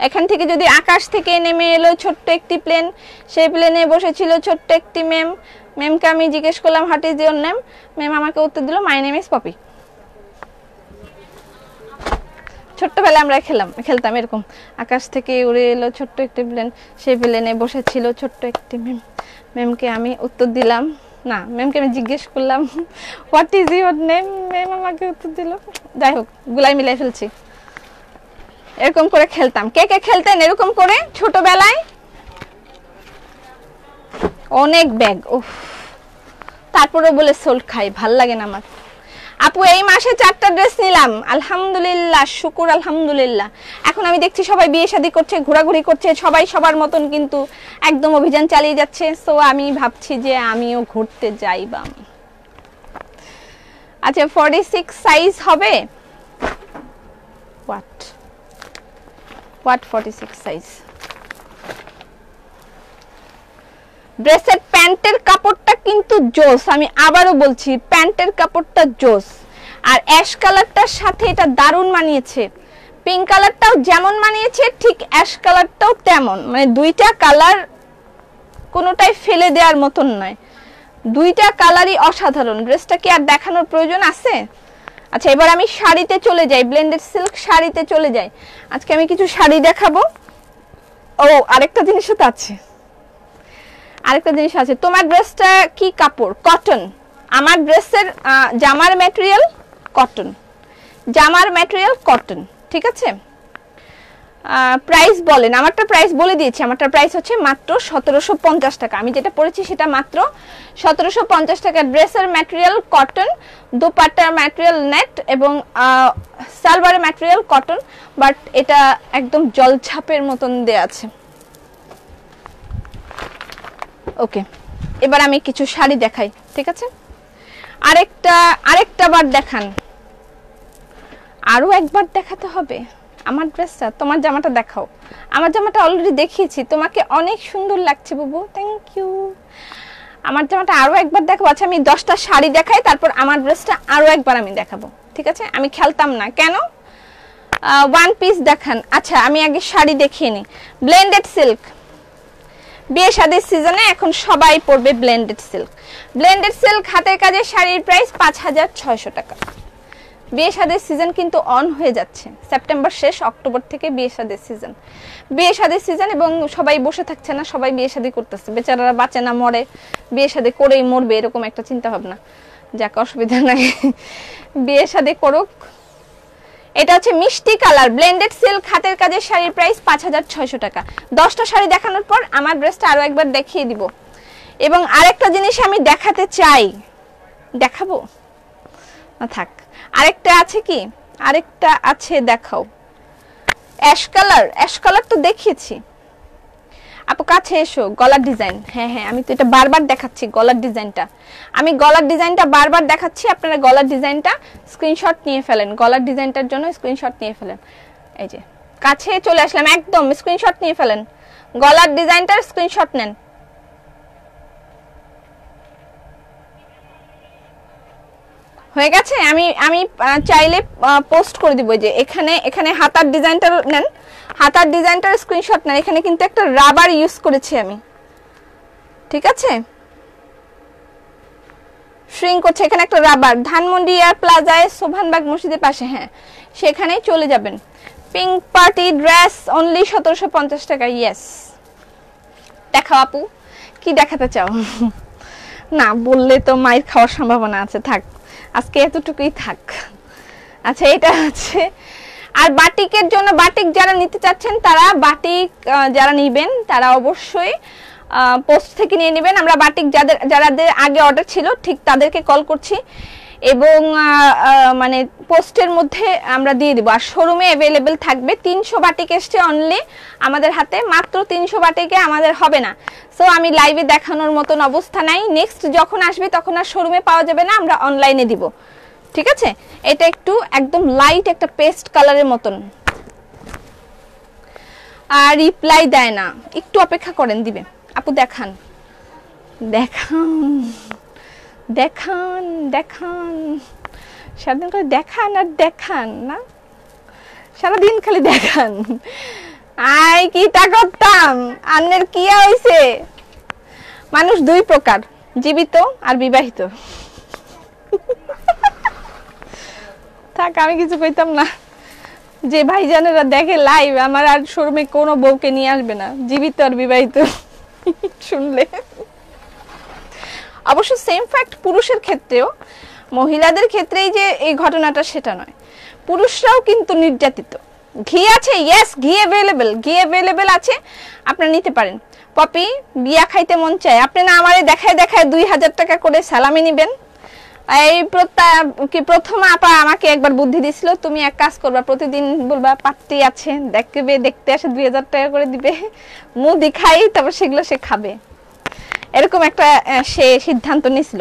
এখান থেকে যদি আকাশ থেকে নেমে এলো ছোট্ট একটি প্লেন, সেই প্লেনে বসেছিল ছোট্ট একটি ম্যাম, ম্যামকে আমি জিজ্ঞেস করলাম what is your name, ma'am আমাকে উত্তর দিল মাই নেম ইজ পপি। ছোট্টবেলায় আমরা খেলতাম এরকম, আকাশ থেকে উড়ে এলো ছোট্ট একটি প্লেন, সেই প্লেনে বসেছিল ছোট্ট একটি ম্যাম, ম্যামকে আমি উত্তর দিলাম, না ম্যামকে আমি জিজ্ঞেস করলাম what is your name, ma'am আমাকে উত্তর দিল। যাই হোক গুলাই মিলাই ফেলছি, এরকম করে খেলতাম। কে কে খেলতেন এরকম করে ছোটবেলায়? অনেক ব্যাগ, উফ, তারপরে বলে সোল্ট খাই, ভাল লাগে না আমার। আপু এই মাসে 4টা ড্রেস নিলাম, আলহামদুলিল্লাহ, শুকুর আলহামদুলিল্লাহ। এখন আমি দেখছি সবাই বিয়ে শাদী করছে, ঘোরাঘুরি করছে, সবাই সবার মতন কিন্তু একদম অভিযান চালিয়ে যাচ্ছে, সো আমি ভাবছি যে আমিও ঘুরতে যাই বা আমি। আচ্ছা 46 সাইজ হবে? What 46 size? ড্রেসের প্যান্টের কাপড়টা কিন্তু জোস, আমি আবারও বলছি প্যান্টের কাপড়টা জোস, আর অ্যাশ কালারটার সাথে এটা দারুণ মানিয়েছে, পিঙ্ক কালারটাও যেমন মানিয়েছে ঠিক অ্যাশ কালারটাও তেমন, মানে দুইটা কালার কোনোটাই ফেলে দেওয়ার মতন নয়, দুইটা কালারই অসাধারণ। ড্রেসটা কি আর দেখানোর প্রয়োজন আছে? আচ্ছা এবার আমি শাড়িতে চলে যাই, ব্লেন্ডেড সিল্ক শাড়িতে চলে যাই। আজকে আমি কিছু শাড়ি দেখাবো। ও আরেকটা জিনিসও তো আছে, আরেকটা জিনিস আছে। তোমার ড্রেসটা কি কাপড়? কটন। আমার ড্রেসের জামার ম্যাটেরিয়াল কটন, জামার ম্যাটেরিয়াল কটন, ঠিক আছে? প্রাইস বলেন, আমারটা প্রাইস বলে দিয়েছি, আমারটা প্রাইস হচ্ছে মাত্র 1750 টাকা। আমি যেটা পরেছি সেটা মাত্র 1750 টাকা। ড্রেসের ম্যাটেরিয়াল কটন, দোপাট্টার ম্যাটেরিয়াল নেট এবং সালোয়ারের ম্যাটেরিয়াল কটন, বাট এটা একদম জলছাপের মতন দেয়া আছে। ওকে এবার আমি কিছু শাড়ি দেখাই, ঠিক আছে? আরেকটা বার দেখান, আরো একবার দেখাতে হবে আমার ড্রেসটা। তোমার জামাটা দেখাও, আমার জামাটা অলরেডি দেখিয়েছি, তোমাকে অনেক সুন্দর লাগছে বুবু, থ্যাংক ইউ। আমার জামাটা আরো একবার দেখাবো। আচ্ছা আমি 10টা শাড়ি দেখাই, তারপর আমার ড্রেসটা আরো একবার আমি দেখাবো, ঠিক আছে? আমি খেলতাম না কেন, ওয়ান পিস দেখান। আচ্ছা আমি আগে শাড়ি দেখিয়ে নিই। ব্লেন্ডেড সিল্ক, বিয়ে শাদীর সিজনে এখন সবাই পরবে ব্লেন্ডেড সিল্ক। ব্লেন্ডেড সিল্ক হাতের কাজের শাড়ির প্রাইস 5600 টাকা। বিয়ে শাদীর সিজন কিন্তু অন হয়ে যাচ্ছে, সেপ্টেম্বর শেষ, অক্টোবর থেকে বিয়ে শাদীর সিজন। বিয়ে শাদীর সিজন এবং সবাই বসে থাকছে না, সবাই বিয়ে শাদী করতেছে। বেচারারা বাঁচে না মরে, বিয়ে শাদী করেই মরবে এরকম একটা চিন্তা ভাবনা। যাক অসুবিধা নাই, বিয়ে শাদী করুক। এটা হচ্ছে মিষ্টি কালার ব্লেন্ডেড সিল্ক হাতের কাজের শাড়ির প্রাইস 5600 টাকা। 10টা শাড়ি দেখানোর পর আমার ড্রেসটা আরো একবার দেখিয়ে দিব। এবং আরেকটা জিনিস আমি দেখাতে চাই, দেখাবো না থাক, আরেকটা আছে কি, আরেকটা আছে দেখাও। অ্যাশ কালার, অ্যাশ কালার তো দেখিয়েছি। আপু কাছে এসো, গলার ডিজাইন। হ্যাঁ হ্যাঁ আমি তো এটা বারবার দেখাচ্ছি, গলার ডিজাইনটা আমি গলার ডিজাইনটা বারবার দেখাচ্ছি। আপনারা গলার ডিজাইনটা স্ক্রিনশট নিয়ে ফেলেন, গলার ডিজাইনটার জন্য স্ক্রিনশট নিয়ে ফেলেন। এই যে কাছে চলে আসলাম, একদম স্ক্রিনশট নিয়ে ফেলেন, গলার ডিজাইনটার স্ক্রিনশট নেন। হয়ে গেছে, আমি চাইলে পোস্ট করে দিব। যে এখানে হাতার ডিজাইনটা নেন, হাতার ডিজাইনটার স্ক্রিনশট নেন। এখানে কিন্তু একটা রাবার ইউজ করেছি আমি, ঠিক আছে? শ্রিঙ্ক করছে, এখানে একটা রাবার। ধানমন্ডি এয়ার প্লাজায় সোভানবাগ মসজিদের পাশে, হ্যাঁ সেখানেই চলে যাবেন। পিঙ্ক পার্টি ড্রেস অনলি 1750 টাকা। ইয়েস, দেখাও আপু, কি দেখাতে চাও? না বললে তো মায়ের খাওয়ার সম্ভাবনা আছে, থাক আজকে এতটুকুই থাক। আচ্ছা এটা আছে। আর বাটিকের জন্য, বাটিক যারা নিতে চাচ্ছেন তারা বাটিক যারা নেবেন তারা অবশ্যই পোস্ট থেকে নিয়ে নেবেন। আমরা বাটিক যাদের আগে অর্ডার ছিল ঠিক তাদেরকে কল করছি এবং মানে পোস্টের মধ্যে আমরা দিয়ে দিব। আর শোরুমে অ্যাভেলেবেল থাকবে। 300 বাটিক এসছে অনলি আমাদের হাতে, মাত্র 300 বাটিকে আমাদের হবে না। সো আমি লাইভে দেখানোর মতন অবস্থা নাই। নেক্সট যখন আসবে তখন আর শোরুমে পাওয়া যাবে না, আমরা অনলাইনে দিব, ঠিক আছে? এটা একটু একদম লাইট একটা পেস্ট কালারের মতন। আর রিপ্লাই দেয় না, একটু অপেক্ষা করেন, দিবে। আপু দেখান, দেখান দেখান দেখান, সারাদিন করে দেখান আর দেখান না, সারাদিন খালি দেখান। আই কিটা করতাম, আন্নের কি হইছে? মানুষ দুই প্রকার, জীবিত আর বিবাহিত। থাক আমি কিছু কইতাম না। যে ভাইজানেরা দেখে লাইভ, আমার আর শোরুমে কোনো বউকে নিয়ে আসবে না, জীবিত আর বিবাহিত শুনলে। অবশ্য সেম ফ্যাক্ট পুরুষের ক্ষেত্রেও, মহিলাদের ক্ষেত্রেই যে এই ঘটনাটা সেটা নয়, পুরুষরাও কিন্তু নির্যাতিত। ঘি আছে, ইয়েস ঘি অ্যাভেলেবেল, ঘি অ্যাভেলেবেল আছে, আপনারা নিতে পারেন। পপি বিয়া খাইতে মন চায়, আপনি না আমারে দেখায় দেখায় 2000 টাকা করে সালামি নিবেন। এই প্রথম আপা আমাকে একবার বুদ্ধি দিছিল, তুমি এক কাজ করবা, প্রতিদিন বলবা পাত্রী আছে, দেখবে, দেখতে আসে 2000 টাকা করে দিবে, মুদি খাই তারপর সেগুলো সে খাবে। এরকম একটা সে সিদ্ধান্ত নিয়েছিল।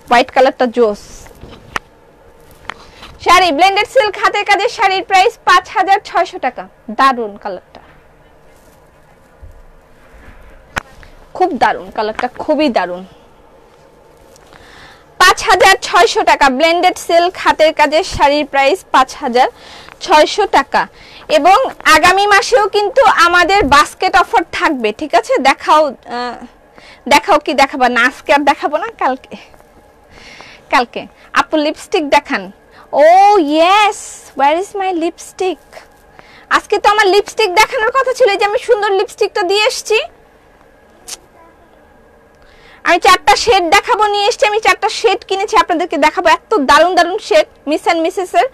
হোয়াইট কালারটা জোস শাড়ি, ব্লেন্ডেড সিল্ক হাতের কাজের শাড়ির প্রাইস 5600 টাকা। দারুন কালারটা, খুব দারুন কালারটা, খুবই দারুন। 5600 টাকা ব্লেন্ডেড সিল্ক হাতের কাজের শাড়ির প্রাইস 5600 টাকা। এবং আগামী মাসেও কিন্তু আমাদের বাস্কেট অফার থাকবে, ঠিক আছে? দেখাও দেখাও, কি দেখাবা না? আজকে আর দেখাবো না, কালকে। কালকে আপু লিপস্টিক দেখান। Oh yes, where is my lipstick? আজকে তো আমার লিপস্টিক দেখানোর কথা ছিল, যে আমি সুন্দর লিপস্টিকটা দিয়ে এসেছি। আমি 4টা শেড দেখাবো নিয়ে এসেছি, আমি 4টা শেড কিনেছি আপনাদেরকে দেখাবো। এত দারুণ দারুণ শেড, মিস অ্যান্ড মিসেসের।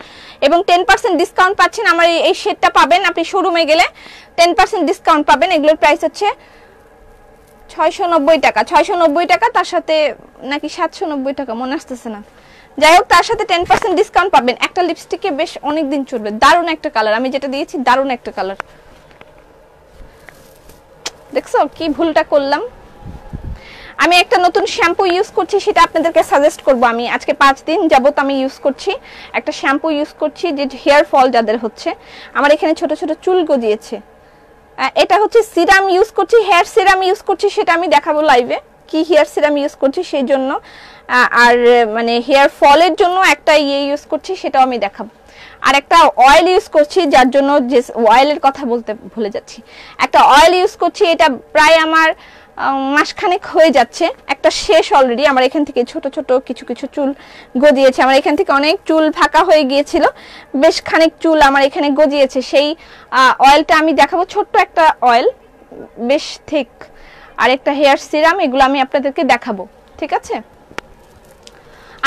এবং 10% ডিসকাউন্ট পাচ্ছেন। আমার এই শেডটা পাবেন আপনি শোরুমে গেলে 10% ডিসকাউন্ট পাবেন। এগুলোর প্রাইস হচ্ছে 690 টাকা, 690 টাকা, তার সাথে নাকি 790 টাকা মনে আসতেছে না। যাই হোক, তার সাথে 10% ডিসকাউন্ট পাবেন। একটা লিপস্টিকে বেশ অনেক দিন চলবে। দারুণ একটা কালার, আমি যেটা দিয়েছি দারুণ একটা কালার। দেখছো কি ভুলটা করলাম? আমি একটা নতুন শ্যাম্পু ইউজ করছি, সেটা আপনাদেরকে সাজেস্ট করব। আমি আজকে 5 দিন যাবত আমি ইউজ করছি একটা শ্যাম্পু ইউজ করছি, যে হেয়ার ফল যাদের হচ্ছে, আমার এখানে ছোট ছোট চুল গজিয়েছে। এটা হচ্ছে সিরাম ইউজ করছি, হেয়ার সিরাম ইউজ করছি, সেটা আমি দেখাবো লাইভে কি হেয়ার সিরাম ইউজ করছি সেই জন্য, আর মানে হেয়ার ফলের জন্য একটা ইউজ করছি সেটাও আমি দেখাবো। আর একটা অয়েল ইউজ করছি যার জন্য, যে অয়েলের কথা বলতে ভুলে যাচ্ছি, একটা অয়েল ইউজ করছি, এটা প্রায় আমার মাসখানেক হয়ে যাচ্ছে, একটা শেষ অলরেডি। আমার এখান থেকে ছোট ছোট কিছু কিছু চুল গজিয়েছে, আমার এখান থেকে অনেক চুল ফাঁকা হয়ে গিয়েছিল, বেশ খানিক চুল আমার এখানে গজিয়েছে। সেই অয়েলটা আমি দেখাবো, ছোট্ট একটা অয়েল, বেশ ঠিক, আর একটা হেয়ার সিরাম, এগুলো আমি আপনাদেরকে দেখাবো, ঠিক আছে?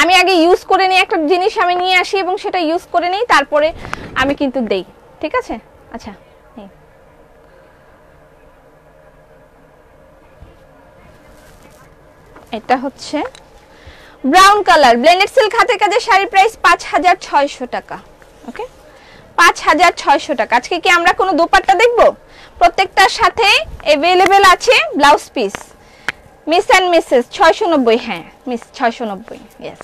আমি আগে ইউজ করে নিই, একটা জিনিস আমি নিয়ে আসি এবং সেটা ইউজ করে নিই, তারপরে আমি কিন্তু দেই, ঠিক আছে? আচ্ছা, এটা হচ্ছে ব্রাউন কালার ব্লেন্ডেড সিল্ক হাতের কাজের শাড়ি, প্রাইস 5600 টাকা। ওকে, 5600 টাকা। আজকে কি আমরা কোনো দোপাট্টা দেখব? প্রত্যেকটার সাথে अवेलेबल আছে blouse piece. Miss and Mrs 690, হ্যাঁ মিস 690, यस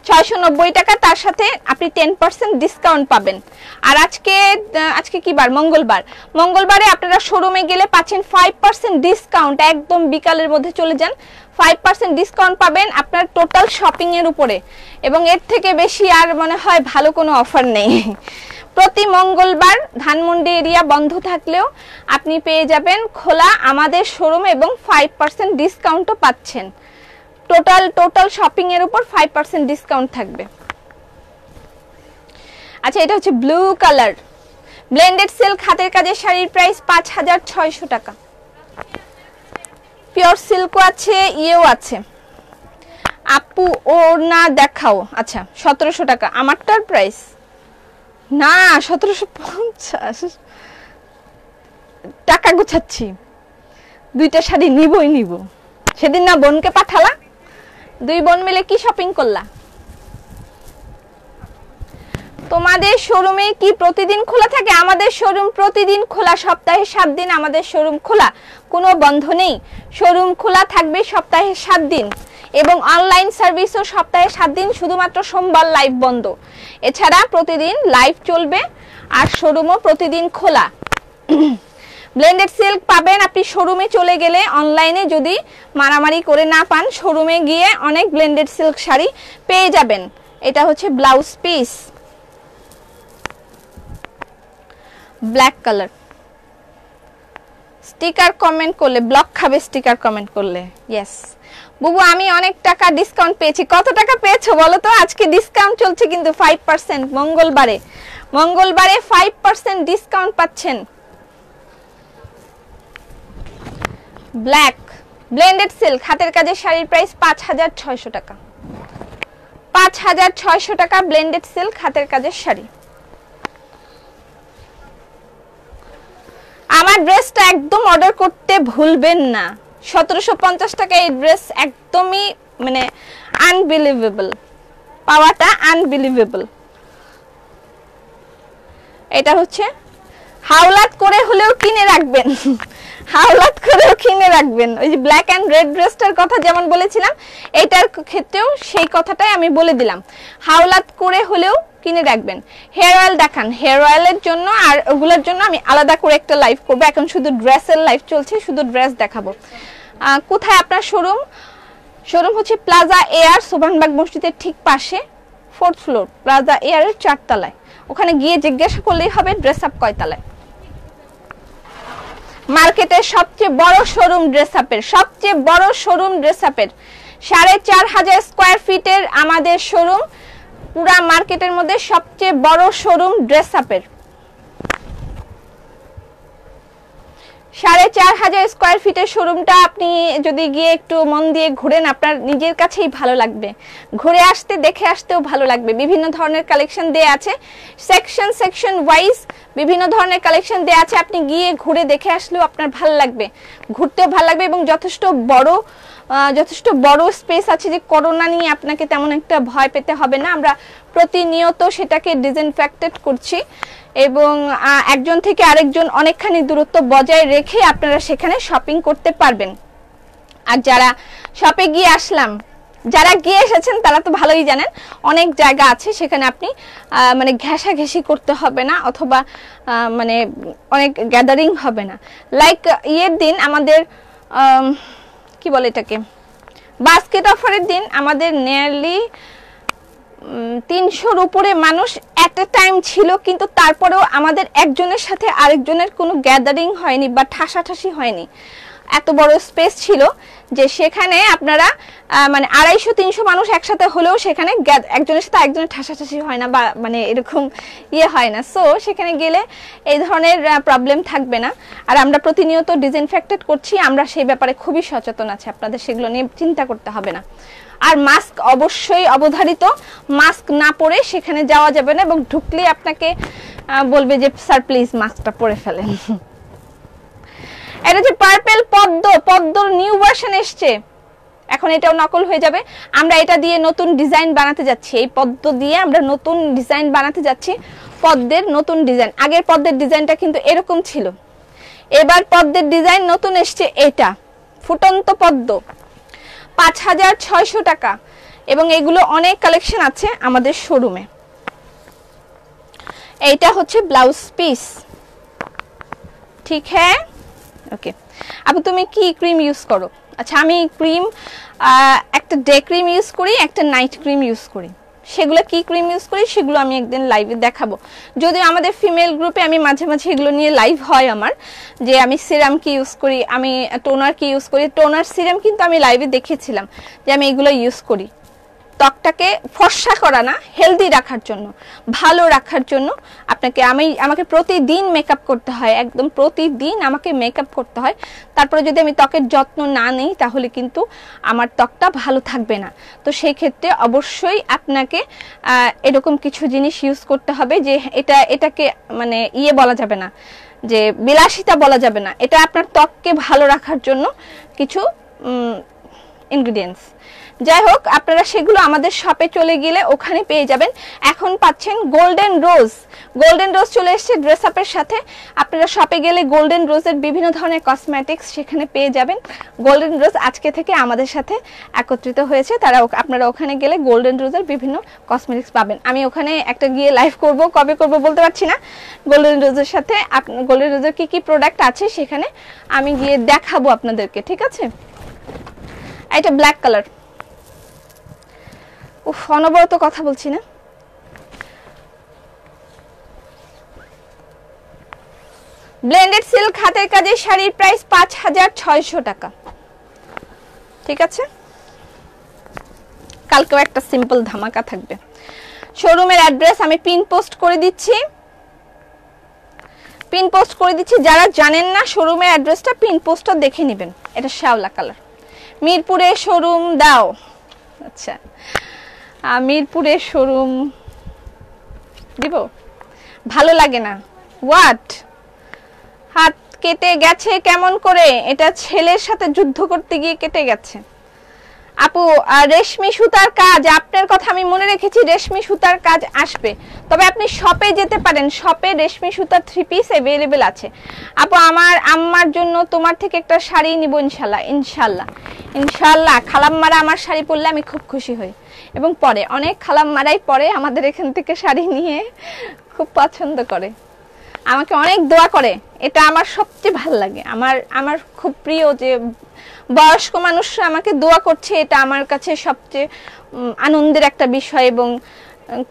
690 টাকা, তার সাথে আপনি 10% ডিসকাউন্ট পাবেন। আর আজকে কি বার? মঙ্গলবার। মঙ্গলবারে আপনারা শোরুমে গেলে পাচ্ছেন 5% ডিসকাউন্ট, একদম বিকালের মধ্যে চলে যান, 5% ডিসকাউন্ট পাবেন আপনার টোটাল শপিং এর উপরে, এবং এর থেকে বেশি আর মনে হয় ভালো কোনো অফার নেই। প্রতি মঙ্গলবার ধানমন্ডি এরিয়া বন্ধ থাকলেও আপনি পেয়ে যাবেন খোলা আমাদের শোরুম, এবং 5% ডিসকাউন্টও পাচ্ছেন। টোটাল শপিং এর উপর 5% ডিসকাউন্ট থাকবে। আচ্ছা, এটা হচ্ছে ব্লু কালার ব্লেন্ডেড সিল্ক হাতের কাজের শাড়ির, প্রাইস 5600 টাকা। পিওর সিল্কও আছে, ইয়েও আছে। আপু ওড়না দেখাও। আচ্ছা, 1700 টাকা। আমারটার প্রাইস না 1750 টাকা। গুছাচ্ছি, দুইটা শাড়ি নিব। সেদিন না বোনকে পাঠালা, দুই বোন মিলে কি শপিং করলা? তোমাদের শোরুমে কি প্রতিদিন খোলা থাকে? আমাদের শোরুম প্রতিদিন খোলা, সপ্তাহে 7 দিন আমাদের শোরুম খোলা, কোনো বন্ধ নেই। শোরুম খোলা থাকবে সপ্তাহে 7 দিন, এবং অনলাইন সার্ভিসও সপ্তাহে 7 দিন, শুধুমাত্র সোমবার লাইভ বন্ধ। এছাড়া প্রতিদিন লাইভ চলবে, আর শোরুমও প্রতিদিন খোলা। ব্লেন্ডেড সিল্ক পাবেন আপনি শোরুমে চলে গেলে, অনলাইনে যদি মারামারি করে না পান, শোরুমে গিয়ে অনেক ব্লেন্ডেড সিল্ক শাড়ি পেয়ে যাবেন। এটা হচ্ছে blouse piece, black colour. Sticker comment করলে ব্লক খাবে, স্টিকার কমেন্ট করলে। ইয়েস বুবু, আমি অনেক টাকা ডিসকাউন্ট পেয়েছি। কত টাকা পেয়েছো বলো তো? আজকে ডিসকাউন্ট চলছে কিন্তু 5%। মঙ্গলবারে 5% ডিসকাউন্ট পাচ্ছেন। ব্ল্যাক ব্লেন্ডেড সিল্ক হাতের কাজের শাড়ির, প্রাইস 5600 টাকা। 5600 টাকা ব্লেন্ডেড সিল্ক হাতের কাজের শাড়ি। আমার ড্রেসটা একদম অর্ডার করতে ভুলবেন না। 1750 টাকা এই ড্রেস, একদমই মানে আনবিলিভেবল, পাওয়াটা আনবিলিভেবল। এটা হচ্ছে হাওলাত করে হলেও কিনে রাখবেন, হাওলাত করেও কিনে রাখবেন। ওই যে ব্ল্যাক এন্ড রেড ড্রেসটার কথা যেমন বলেছিলাম, এইটার ক্ষেত্রেও সেই কথাটাই আমি বলে দিলাম, হাওলাত করে হলেও কিনে রাখবেন। হেয়ার অয়েল দেখান। হেয়ার অয়েলের জন্য আর ওগুলোর জন্য আমি আলাদা করে একটা লাইভ করবো। এখন শুধু ড্রেসের লাইভ চলছে, শুধু ড্রেস দেখাবো। কোথায় আপনার শোরুম? শোরুম হচ্ছে প্লাজা এয়ার, সোভানবাগ মসজিদের ঠিক পাশে, 4th ফ্লোর, প্লাজা এয়ারের 4 তলায়। ওখানে গিয়ে জিজ্ঞাসা করলেই হবে ড্রেস আপ কয় তলায়। মার্কেটের সবচেয়ে বড় শোরুম ড্রেস আপের, সবচেয়ে বড় শোরুম ড্রেস আপের, 4500 স্কয়ার ফিটের আমাদের শোরুম, পুরা মার্কেটের মধ্যে সবচেয়ে বড় শোরুম ড্রেস আপের। 4500 স্কয়ার ফিটের শোরুমটা আপনি যদি গিয়ে একটু মন দিয়ে ঘুরেন, আপনার নিজের কাছেই ভালো লাগবে। ঘুরে আসতে, দেখে আসতেও ভালো লাগবে। বিভিন্ন ধরনের কালেকশন দেয়া আছে, সেকশন ওয়াইজ বিভিন্ন ধরনের কালেকশন দেয়া আছে। আপনি গিয়ে ঘুরে দেখে আসলেও আপনার ভালো লাগবে, ঘুরতেও ভালো লাগবে, এবং যথেষ্ট বড় স্পেস আছে, যে করোনা নিয়ে আপনাকে তেমন একটা ভয় পেতে হবে না। আমরা প্রতিনিয়ত সেটাকে ডিসইনফেক্টেড করছি, এবং একজন থেকে আরেকজন অনেকখানি দূরত্ব বজায় রেখে আপনারা সেখানে শপিং করতে পারবেন। আর যারা শপে গিয়ে আসলাম, যারা গিয়ে এসেছেন তারা তো ভালোই জানেন, অনেক জায়গা আছে সেখানে আপনি মানে ঘেঁষাঘেঁষি করতে হবে না, অথবা মানে অনেক গ্যাদারিং হবে না। লাইক ইয়ের দিন আমাদের কি বলে এটাকে, বাস্কেট অফারের দিন আমাদের নিয়ারলি 300-র উপরে মানুষ এট এ টাইম ছিল, কিন্তু তারপরেও আমাদের একজনের সাথে আরেকজনের কোনো গ্যাদারিং হয়নি বা ঠাসাঠাসি হয়নি। এত বড় স্পেস ছিল যে সেখানে আপনারা মানে 250-300 মানুষ একসাথে হলেও সেখানে একজনের সাথে আরেকজনের ঠাসাঠাসি হয় না বা মানে এরকম হয় না। সো সেখানে গেলে এই ধরনের প্রবলেম থাকবে না। আর আমরা প্রতিনিয়ত ডিসইনফেক্টেড করছি, আমরা সেই ব্যাপারে খুবই সচেতন আছি, আপনাদের সেগুলো নিয়ে চিন্তা করতে হবে না। আর মাস্ক অবশ্যই অবধারিত, মাস্ক না পরে সেখানে যাওয়া যাবে না, এবং ঢুকলে আপনাকে বলবে যে স্যার প্লিজ মাস্কটা পরে ফেলেন। এটা যে পার্পল পদ্মর নিউ ভার্সন এসছে, এখন এটাও নকল হয়ে যাবে। আমরা এটা দিয়ে নতুন ডিজাইন বানাতে যাচ্ছি, এই পদ্ম দিয়ে আমরা নতুন ডিজাইন বানাতে যাচ্ছি, পদ্মের নতুন ডিজাইন। আগের পদ্মের ডিজাইনটা কিন্তু এরকম ছিল, এবার পদ্মের ডিজাইন নতুন এসছে, এটা ফুটন্ত পদ্ম 5600 টাকা। এবং এগুলো অনেক কালেকশন আছে আমাদের শোরুমে। এইটা হচ্ছে ব্লাউজ পিস, ঠিক হ্যাঁ? ওকে আপু তুমি কি ক্রিম ইউজ করো? আচ্ছা আমি ক্রিম একটা ডে ক্রিম ইউজ করি, একটা নাইট ক্রিম ইউজ করি। সেগুলো কি ক্রিম ইউজ করি সেগুলো আমি একদিন লাইভে দেখাবো। যদিও আমাদের ফিমেল গ্রুপে আমি মাঝে মাঝে এগুলো নিয়ে লাইভ হয় আমার, যে আমি সিরাম কি ইউজ করি, আমি টোনার কি ইউজ করি। টোনার সিরাম কিন্তু আমি লাইভে দেখিয়েছিলাম যে আমি এগুলো ইউজ করি ত্বকটাকে ফর্সা করা না, হেলদি রাখার জন্য, ভালো রাখার জন্য। আমাকে প্রতিদিন মেকআপ করতে হয়, একদম প্রতিদিন আমাকে মেকআপ করতে হয়। তারপরে যদি আমি ত্বকের যত্ন না নিই তাহলে কিন্তু আমার ত্বকটা ভালো থাকবে না। তো সেই ক্ষেত্রে অবশ্যই আপনাকে এরকম কিছু জিনিস ইউজ করতে হবে, যে এটাকে মানে বলা যাবে না, যে বিলাসিতা বলা যাবে না, এটা আপনার ত্বককে ভালো রাখার জন্য কিছু ইনগ্রিডিয়েন্টস। যাই হোক, আপনারা সেগুলো আমাদের শপে চলে গেলে ওখানে পেয়ে যাবেন। এখন পাচ্ছেন গোল্ডেন রোজ চলে এসেছে ড্রেস আপের সাথে। আপনারা শপে গেলে গোল্ডেন রোজের বিভিন্ন ধরনের কসমেটিক্স সেখানে পেয়ে যাবেন। গোল্ডেন রোজ আজকে থেকে আমাদের সাথে একত্রিত হয়েছে, আপনারা ওখানে গেলে গোল্ডেন রোজের বিভিন্ন কসমেটিক্স পাবেন। আমি ওখানে একটা গিয়ে লাইভ করব, কবে করব বলতে পারছি না। গোল্ডেন রোজের সাথে গোল্ডেন রোজের কি কি প্রোডাক্ট আছে সেখানে আমি গিয়ে দেখাবো আপনাদেরকে, ঠিক আছে? এটা ব্ল্যাক কালার, অনবরত কথা বলছি না। ব্লেন্ডেড সিল্ক হাতের কাজের শাড়ির প্রাইস 5600 টাকা, ঠিক আছে? কালকেও একটা সিম্পল ধামাকা থাকবে। শোরুমের অ্যাড্রেস আমি পিন পোস্ট করে দিচ্ছি, যারা জানেন না শোরুমের অ্যাড্রেসটা পিন পোস্টটা দেখে নেবেন। এটা শ্যাওলা কালার, মিরপুরে শোরুম দাও। আচ্ছা মিরপুরে শোরুম দিব, ভালো লাগে না। হোয়াট, হাত কেটে গেছে কেমন করে? এটা ছেলের সাথে যুদ্ধ করতে গিয়ে কেটে গেছে। আপু রেশমি সুতার কাজ, আপনার কথা আমি মনে রেখেছি, রেশমি সুতার কাজ আসবে। তবে আপনি শপে যেতে পারেন, শপে রেশমি সুতার 3 পিস अवेलेबल আছে। আপু আমার আম্মার জন্য তোমার থেকে একটা শাড়ি নিব ইনশাআল্লাহ। খালাম্মারা আমার শাড়ি পরলে আমি খুব খুশি হই, এবং পরে অনেক খালাম্মারাই পরে আমাদের এখান থেকে শাড়ি নিয়ে খুব পছন্দ করে, আমাকে অনেক দোয়া করে। এটা আমার সবচেয়ে ভালো লাগে, আমার খুব প্রিয় যে বয়স্ক মানুষরা আমাকে দোয়া করছে, এটা আমার কাছে সবচেয়ে আনন্দের একটা বিষয় এবং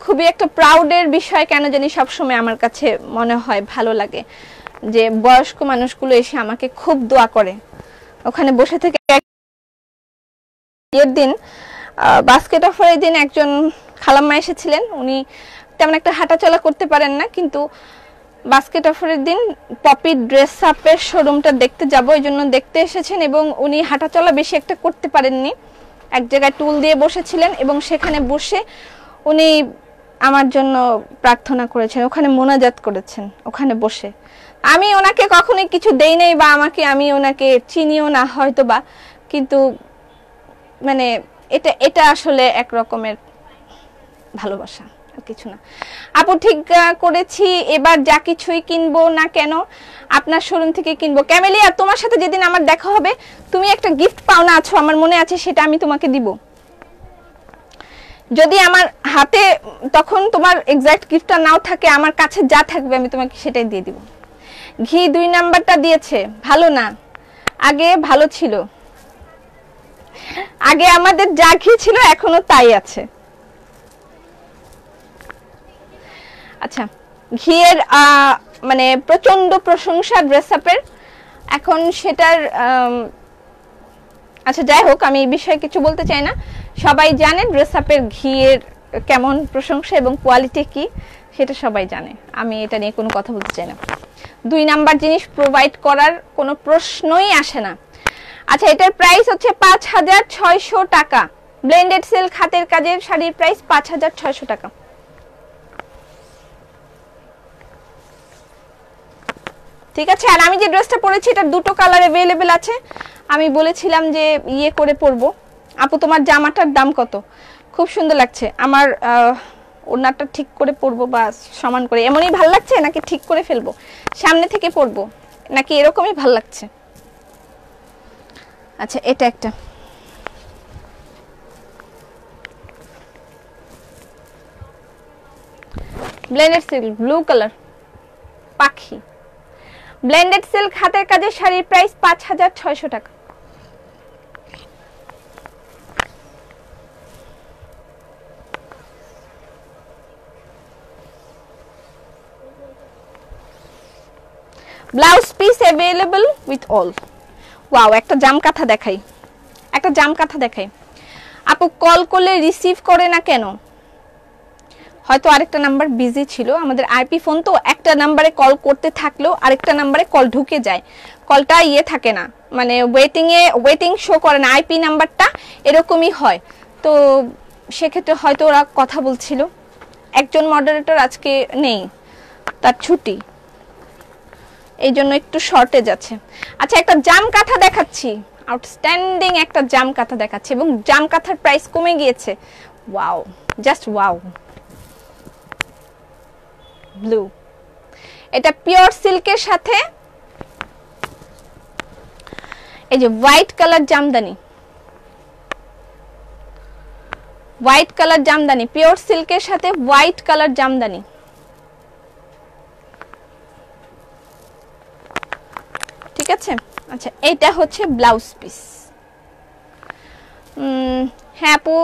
খুবই একটা প্রাউডের বিষয়। কেন জানি সবসময় আমার কাছে মনে হয় ভালো লাগে যে বয়স্ক মানুষগুলো এসে আমাকে খুব দোয়া করে। ওখানে বসে থেকে এর দিন বাস্কেট অফারের দিন একজন খালাম্মা এসেছিলেন, উনি তেমন একটা হাঁটাচলা করতে পারেন না, কিন্তু বাস্কেট অফারের দিন পপি ড্রেস আপের শোরুমটা দেখতে যাব, এই জন্য দেখতে এসেছেন। এবং উনি হাঁটাচলা বেশি একটা করতে পারেননি, এক জায়গায় টুল দিয়ে বসেছিলেন এবং সেখানে বসে উনি আমার জন্য প্রার্থনা করেছেন, ওখানে মোনাজাত করেছেন ওখানে বসে। আমি ওনাকে কখনোই কিছু দেই নাই বা আমি ওনাকে চিনিও না হয়তো বা, কিন্তু মানে এটা আসলে এক রকমের ভালোবাসা, কিছু না। আপু ঠিক করেছি, এবার যা কিছুই কিনবো না কেন আপনার শোরুম থেকে কিনবো। ক্যামেলিয়া তোমার সাথে যেদিন আমার দেখা হবে তুমি একটা গিফট পাওনা আছো, আমার মনে আছে, সেটা আমি তোমাকে দিব। যদি আমার হাতে তখন তোমার এক্সাক্ট গিফটটা নাও থাকে, আমার কাছে যা থাকবে আমি তোমাকে সেটাই দিয়ে দিব। ঘি 2 নাম্বারটা দিয়েছে, ভালো না, আগে ভালো ছিল। আগে আমাদের যা ঘি ছিল এখনো তাই আছে। আচ্ছা, ঘিয়ের মানে প্রচন্ড প্রশংসা ড্রেস আপের, এখন সেটার আচ্ছা যাই হোক, আমি এই বিষয়ে কিছু বলতে চাই না। সবাই জানে ড্রেস আপের ঘিয়ের কেমন প্রশংসা এবং কোয়ালিটি কি, সেটা সবাই জানে, আমি এটা নিয়ে কোনো কথা বলতে চাই না। 2 নাম্বার জিনিস প্রোভাইড করার কোনো প্রশ্নই আসে না। আচ্ছা, এটার প্রাইস হচ্ছে 5600 টাকা। ব্লেন্ডেড সিল্ক হাতের কাজের শাড়ির প্রাইস 5600 টাকা। ঠিক আছে, আর আমি যে ড্রেসটা পরেছি এটার 2টো কালার अवेलेबल আছে। আমি বলেছিলাম যে ইয়ে করে পরবো। আপু তোমার জামাটার দাম কত? খুব সুন্দর লাগছে। আমার ওড়নাটা ঠিক করে পরবো বা সমান করে এমনই ভালো লাগছে, নাকি ঠিক করে ফেলবো, সামনে থেকে পরবো, নাকি এরকমই ভালো লাগছে? আচ্ছা, এটা একটা ব্লেন্ডেড সিল্ক ব্লু কালার পাখি। ব্লেন্ডেড সিল্ক হাতের কাজের শাড়ির প্রাইস 5600 টাকা। Blouse piece available with all. Wow, একটা জাম কাঁথা দেখাই, একটা জাম কাঁথা দেখাই। আপু কল করলে রিসিভ করে না কেন? হয়তো আরেকটা নাম্বার বিজি ছিল। আমাদের আইপি ফোন তো, একটা নাম্বারে কল করতে থাকলেও আরেকটা নাম্বারে কল ঢুকে যায়, কলটা ইয়ে থাকে না, মানে ওয়েটিং শো করে না। আইপি নাম্বারটা এরকমই হয়, তো সেক্ষেত্রে হয়তো ওরা কথা বলছিল। একজন মডারেটর আজকে নেই, তার ছুটি, এই জন্য একটু শর্টেজ আছে। আচ্ছা, একটা জাম কাঁথা দেখাচ্ছি, আউটস্ট্যান্ডিং একটা জাম কাঁথা দেখাচ্ছি, এবং জাম কাঁথার প্রাইস কমে গিয়েছে। Wow, just wow. ব্লু, এটা পিওর সিল্কের সাথে এই যে white colour Jamdani, white colour Jamdani, pure সিল্কের সাথে হোয়াইট কালার জামদানি। ঠিক আছে। আচ্ছা, এটা হচ্ছে ব্লাউজ পিস। হ্যাঁ আপু,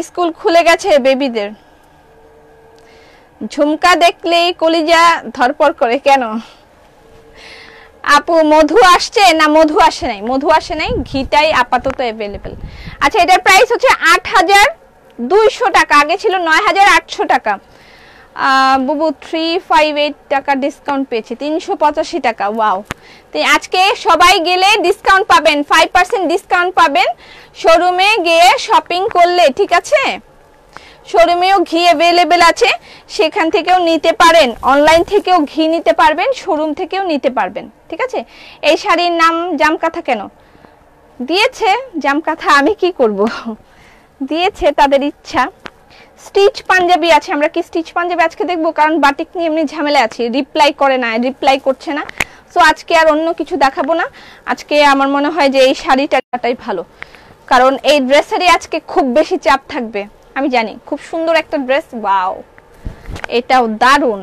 স্কুল খুলে গেছে বেবিদের। ঝুমকা দেখলেই কলিজা ধরপড় করে। কেন আপু, মধু আসছে না? মধু আসে নাই, মধু আসে নাই, ঘিটাই আপাতত अवेलेबल। আচ্ছা, এটার প্রাইস হচ্ছে 8200 টাকা, আগে ছিল 9800 টাকা। বুবু 358 টাকা ডিসকাউন্ট পেয়েছে, 385 টাকা। ওয়াও, তো আজকে সবাই গেলে ডিসকাউন্ট পাবেন, 5% ডিসকাউন্ট পাবেন শোরুমে গিয়ে শপিং করলে। ঠিক আছে, শোরুমেও ঘি अवेलेबल আছে, সেখান থেকেও নিতে পারেন, অনলাইন থেকেও ঘি নিতে পারবেন, শোরুম থেকেও নিতে পারবেন। ঠিক আছে। এই শাড়ির নাম জামকাথা কেন দিয়েছে? জামকাথা আমি কি করব, দিয়েছে তাদের ইচ্ছা। স্টিচ পাঞ্জাবি আছে, আমরা কি স্টিচ পাঞ্জাবি আজকে দেখবো? কারণ বাটিক নিয়ে এমনি ঝামেলা আছে, রিপ্লাই করে না, রিপ্লাই করছে না। সো আজকে আর অন্য কিছু দেখাবো না। আজকে আমার মনে হয় যে এই শাড়িটাই ভালো, কারণ এই ড্রেসেরই আজকে খুব বেশি চাপ থাকবে। আমি জানি, খুব সুন্দর একটা ড্রেস। ওয়াও, এটাও দারুন,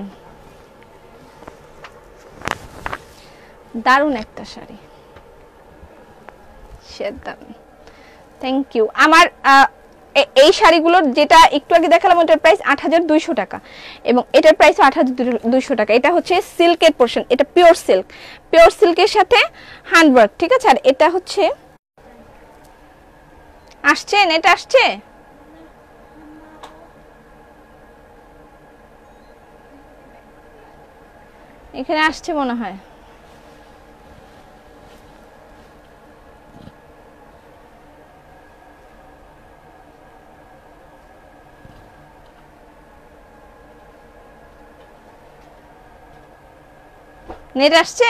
দারুন একটা শাড়ি, থ্যাংক ইউ। আমার এই শাড়িগুলোর যেটা একটু আগে দেখালাম ওটার প্রাইস 8200 টাকা, এবং এটার প্রাইস 8200 টাকা। এটা হচ্ছে সিল্কের পোর্শন, এটা পিওর সিল্ক, পিওর সিল্কের সাথে হ্যান্ডওয়ার্ক। ঠিক আছে। আর এটা হচ্ছে আসছে, নেট আসছে, এখানে আসছে মনে হয়। নেট আসছে,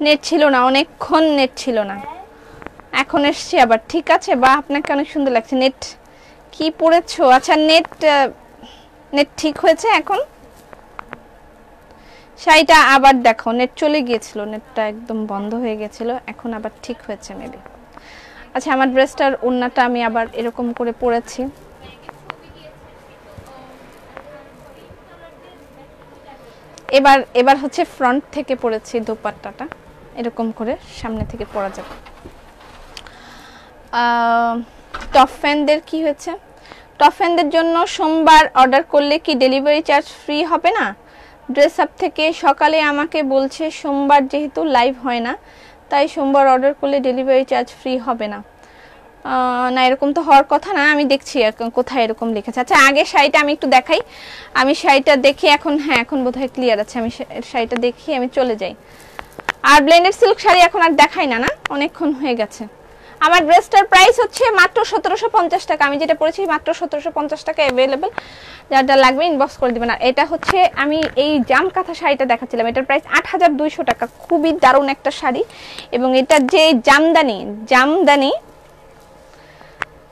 নেট ছিল না, অনেকক্ষণ নেট ছিল না, এখন এসছে আবার। ঠিক আছে, বা আপনাকে অনেক সুন্দর লাগছে। নেট কি পড়েছো? আচ্ছা, নেট ঠিক হয়েছে এখন। শাড়িটা আবার দেখো, নেট চলে গিয়েছিল, নেটটা একদম বন্ধ হয়ে গেছিল, এখন আবার ঠিক হয়েছে মেবি। আচ্ছা, আমার ড্রেসটার ওড়নাটা আমি আবার এরকম করে পরেছি। এবার এবার হচ্ছে ফ্রন্ট থেকে পরেছি দোপাট্টাটা, এরকম করে সামনে থেকে পরা যাবে। টপ ফ্যানদের কি হয়েছে? টপ ফ্যানদের জন্য সোমবার অর্ডার করলে কি ডেলিভারি চার্জ ফ্রি হবে না? ড্রেস আপ থেকে সকালে আমাকে বলছে সোমবার যেহেতু লাইভ হয় না তাই সোমবার অর্ডার করলে ডেলিভারি চার্জ ফ্রি হবে না। না, এরকম তো হওয়ার কথা না, আমি দেখছি কোথায় এরকম লিখেছে। আচ্ছা আগে শাড়িটা আমি একটু দেখাই, আমি শাড়িটা দেখি এখন, হ্যাঁ এখন বোধহয় ক্লিয়ার আছে, আমি শাড়িটা দেখি আমি চলে যাই। আর ব্লেন্ডেড সিল্ক শাড়ি এখন আর দেখাই না, না অনেকক্ষণ হয়ে গেছে। আমার ড্রেসটার প্রাইস হচ্ছে মাত্র 1750 টাকা, আমি যেটা পরেছি মাত্র 1750 টাকা অ্যাভেলেবেল, যারটা লাগবে ইনবক্স করে দিবেন। আর এটা হচ্ছে আমি এই জাম কাঁথা শাড়িটা দেখাচ্ছিলাম, এটার প্রাইস 8200 টাকা, খুবই দারুণ একটা শাড়ি। এবং এটার যে জামদানি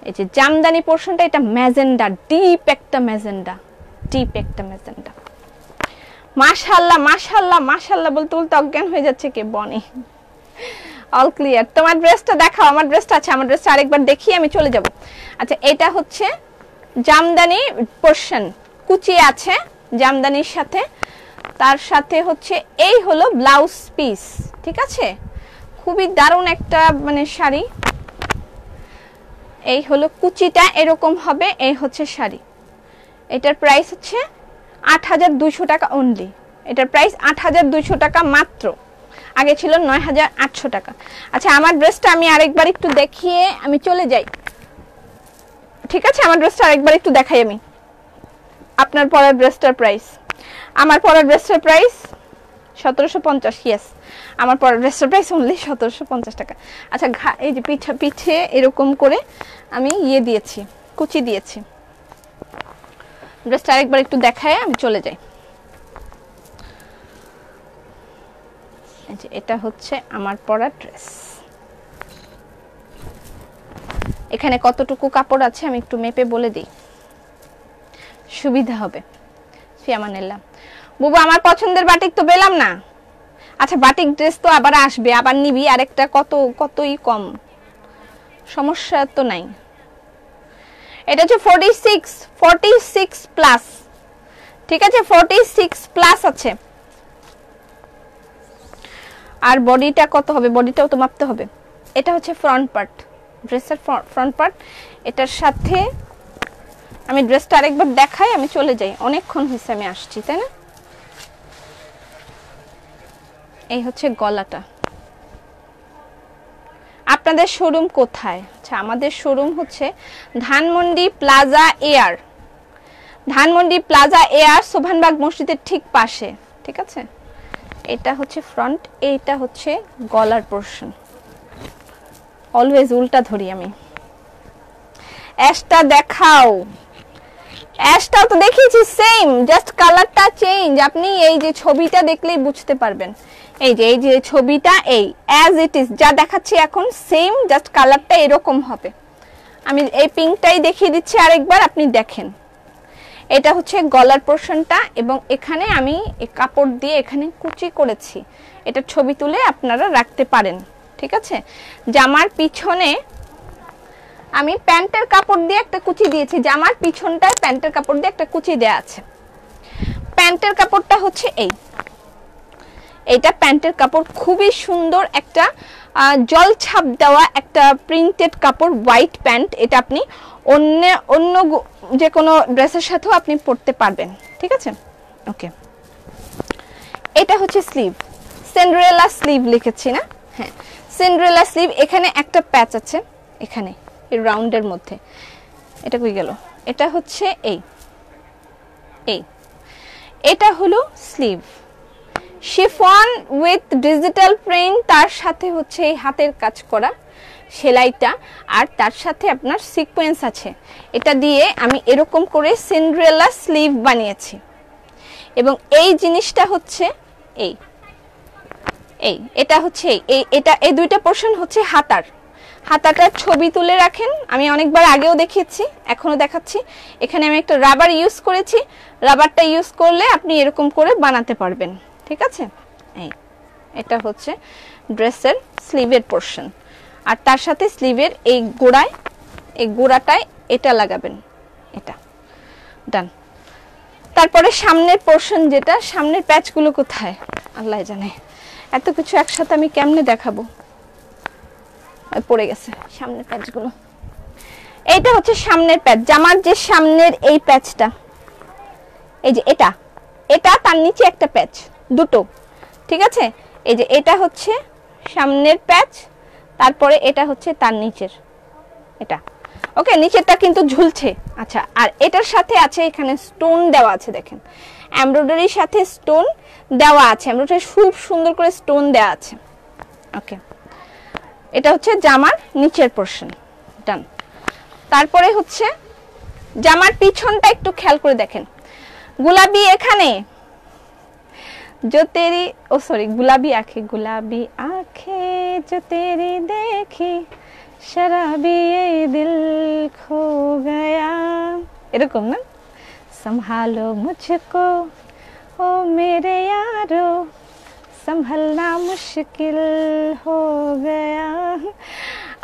এই যে জামদানি পোর্শনটা, এটা ম্যাজেন্ডা, ডিপ একটা ম্যাজেন্ডা। মাশাআল্লাহ মাশাআল্লাহ মাশাআল্লাহ বলতে বলতে অজ্ঞান হয়ে যাচ্ছে কে? বনি। All clear. তোমার ড্রেসটা দেখাও, আমার ড্রেসটা আছে, আমার ড্রেসটা আরেকবার দেখিয়ে আমি চলে যাব। আচ্ছা এটা হচ্ছে জামদানি পোর্শন, কুচি আছে জামদানির সাথে, তার সাথে হচ্ছে এই হলো ব্লাউজ পিস, ঠিক আছে? খুবই দারুণ একটা মানে শাড়ি। এই হলো কুচিটা এরকম হবে, এই হচ্ছে শাড়ি। এটার প্রাইস হচ্ছে 8200 টাকা অনলি। এটার প্রাইস 8200 টাকা মাত্র, আগে ছিল 9800 টাকা। আচ্ছা আমার ড্রেসটা আমি আরেকবার একটু দেখিয়ে আমি চলে যাই, ঠিক আছে? আমার ড্রেসটা আরেকবার একটু দেখাই আমি। আপনার পরার ড্রেসটার প্রাইস, আমার পরার ড্রেসটার প্রাইস 1750, ইয়েস আমার পরার ড্রেসটার প্রাইস অনলি 1750 টাকা। আচ্ছা এই যে পিঠে এরকম করে আমি ইয়ে দিয়েছি, কুচি দিয়েছি। ড্রেসটা আরেকবার একটু দেখায় আমি চলে যাই। এটা হচ্ছে আমার পরা ড্রেস। এখানে কতটুকু কাপড় আছে আমি একটু মেপে বলে দিই, সুবিধা হবে। ফিয়ামানিল্লাহ। বুবু আমার পছন্দের বাটিক তো পেলাম না। আচ্ছা বাটিক ড্রেস তো আবার আসবে, আবার নিবি আরেকটা, কতই কম, সমস্যা তো নাই। এটা হচ্ছে 46 প্লাস, ঠিক আছে? 46 প্লাস আছে। আর বডিটা কত হবে? বডিটাও তো মাপতে হবে। এটা হচ্ছে ফ্রন্ট পার্ট, ড্রেসের ফ্রন্ট পার্ট। এটার সাথে আমি ড্রেসটা আরেকবার দেখাই আমি চলে যাই, অনেকক্ষণ হয়েছে আমি আসছি, তাই না? এই হচ্ছে গলাটা। আপনাদের শোরুম কোথায়? আচ্ছা আমাদের শোরুম হচ্ছে ধানমন্ডি প্লাজা এয়ার, ধানমন্ডি প্লাজা এয়ার, সোভানবাগ মসজিদের ঠিক পাশে, ঠিক আছে? এটা হচ্ছে ফ্রন্ট, এইটা হচ্ছে গলার পোর্শন। অলওয়েজ উল্টা ধরি আমি। অ্যাশটা দেখাও, অ্যাশটাও তো দেখিয়েছি সেম, জাস্ট কালারটা চেঞ্জ। আপনি এই যে ছবিটা দেখলেই বুঝতে পারবেন। এই যে ছবিটা এই অ্যাজ ইট ইজ যা দেখাচ্ছি এখন সেম, জাস্ট কালারটা এরকম হবে। আমি এই পিঙ্কটাই দেখিয়ে দিচ্ছি আরেকবার, আপনি দেখেন। এটা হচ্ছে গলার পোর্শনটা, এবং এখানে আমি এই কাপড় দিয়ে এখানে কুচি করেছি, এটা ছবি তুলে আপনারা রাখতে পারেন, ঠিক আছে? জামার পিছনে আমি প্যান্টের কাপড় দিয়ে একটা কুচি দিয়েছি, জামার পিছনটায় প্যান্টের কাপড় দিয়ে একটা কুচি দেয়া আছে। প্যান্টের কাপড়টা হচ্ছে এইটা প্যান্টের কাপড়, খুবই সুন্দর একটা জল ছাপ দেওয়া একটা প্রিন্টেড কাপড়, হোয়াইট প্যান্ট। এটা আপনি অন্য যে কোনো ড্রেসের সাথেও আপনি পরতে পারবেন, ঠিক আছে? ওকে, এটা হচ্ছে স্লিভ, সিন্ডারেলা স্লিভ লিখেছি না? হ্যাঁ সিন্ডারেলা স্লিভ। এখানে একটা প্যাচ আছে এখানে এই রাউন্ডের মধ্যে, এটা কই গেল? এটা হচ্ছে এটা হলো sleeve, chiffon with digital print, তার সাথে হচ্ছে এই হাতের কাজ করা সেলাইটা, আর তার সাথে আপনার সিকোয়েন্স আছে। এটা দিয়ে আমি এরকম করে সিন্ডারেলা স্লিভ বানিয়েছি। এবং এই জিনিসটা হচ্ছে এটা হচ্ছে এই দুইটা পোর্শন হচ্ছে হাতাটার ছবি তুলে রাখেন। আমি অনেকবার আগেও দেখিয়েছি, এখনো দেখাচ্ছি। এখানে আমি একটা রাবার ইউজ করেছি, রাবারটা ইউজ করলে আপনি এরকম করে বানাতে পারবেন, ঠিক আছে? এটা হচ্ছে ড্রেসের স্লিভের পোর্শন, আর তার সাথে স্লিভের এই গোড়াটায় এটা লাগাবেন, এটা ডান। তারপরে সামনের পোরশন, যেটা সামনের প্যাচগুলো কোথায় আল্লাহ জানে, এত কিছু একসাথে আমি কেমনে দেখাবো, পড়ে গেছে সামনের প্যাচগুলো। এইটা হচ্ছে সামনের প্যাচ, জামার যে সামনের এই প্যাচটা, এই যে এটা এটা তার নিচে একটা প্যাচ, দুটো, ঠিক আছে। এই যে এটা হচ্ছে সামনের প্যাচ, তারপরে এটা হচ্ছে তার নিচের এটা, ওকে, নিচেরটা কিন্তু ঝুলছে। আচ্ছা, আর এটার সাথে আছে এখানে স্টোন দেওয়া আছে, দেখেন এমব্রয়ডারির সাথে স্টোন দেওয়া আছে, এমব্রয়ডারি খুব সুন্দর করে স্টোন দেওয়া আছে, ওকে। এটা হচ্ছে জামার নিচের পোরশন, ডান। তারপরে হচ্ছে জামার পিছনটা একটু খেয়াল করে দেখেন, গুলাবি এখানে जो तेरी ओ सॉरी गुलाबी आंखें जो तेरी देखी शराबी ये दिल खो गया, এরকম না, संभालो मुझको ओ मेरे यारो संभलना मुश्किल हो गया।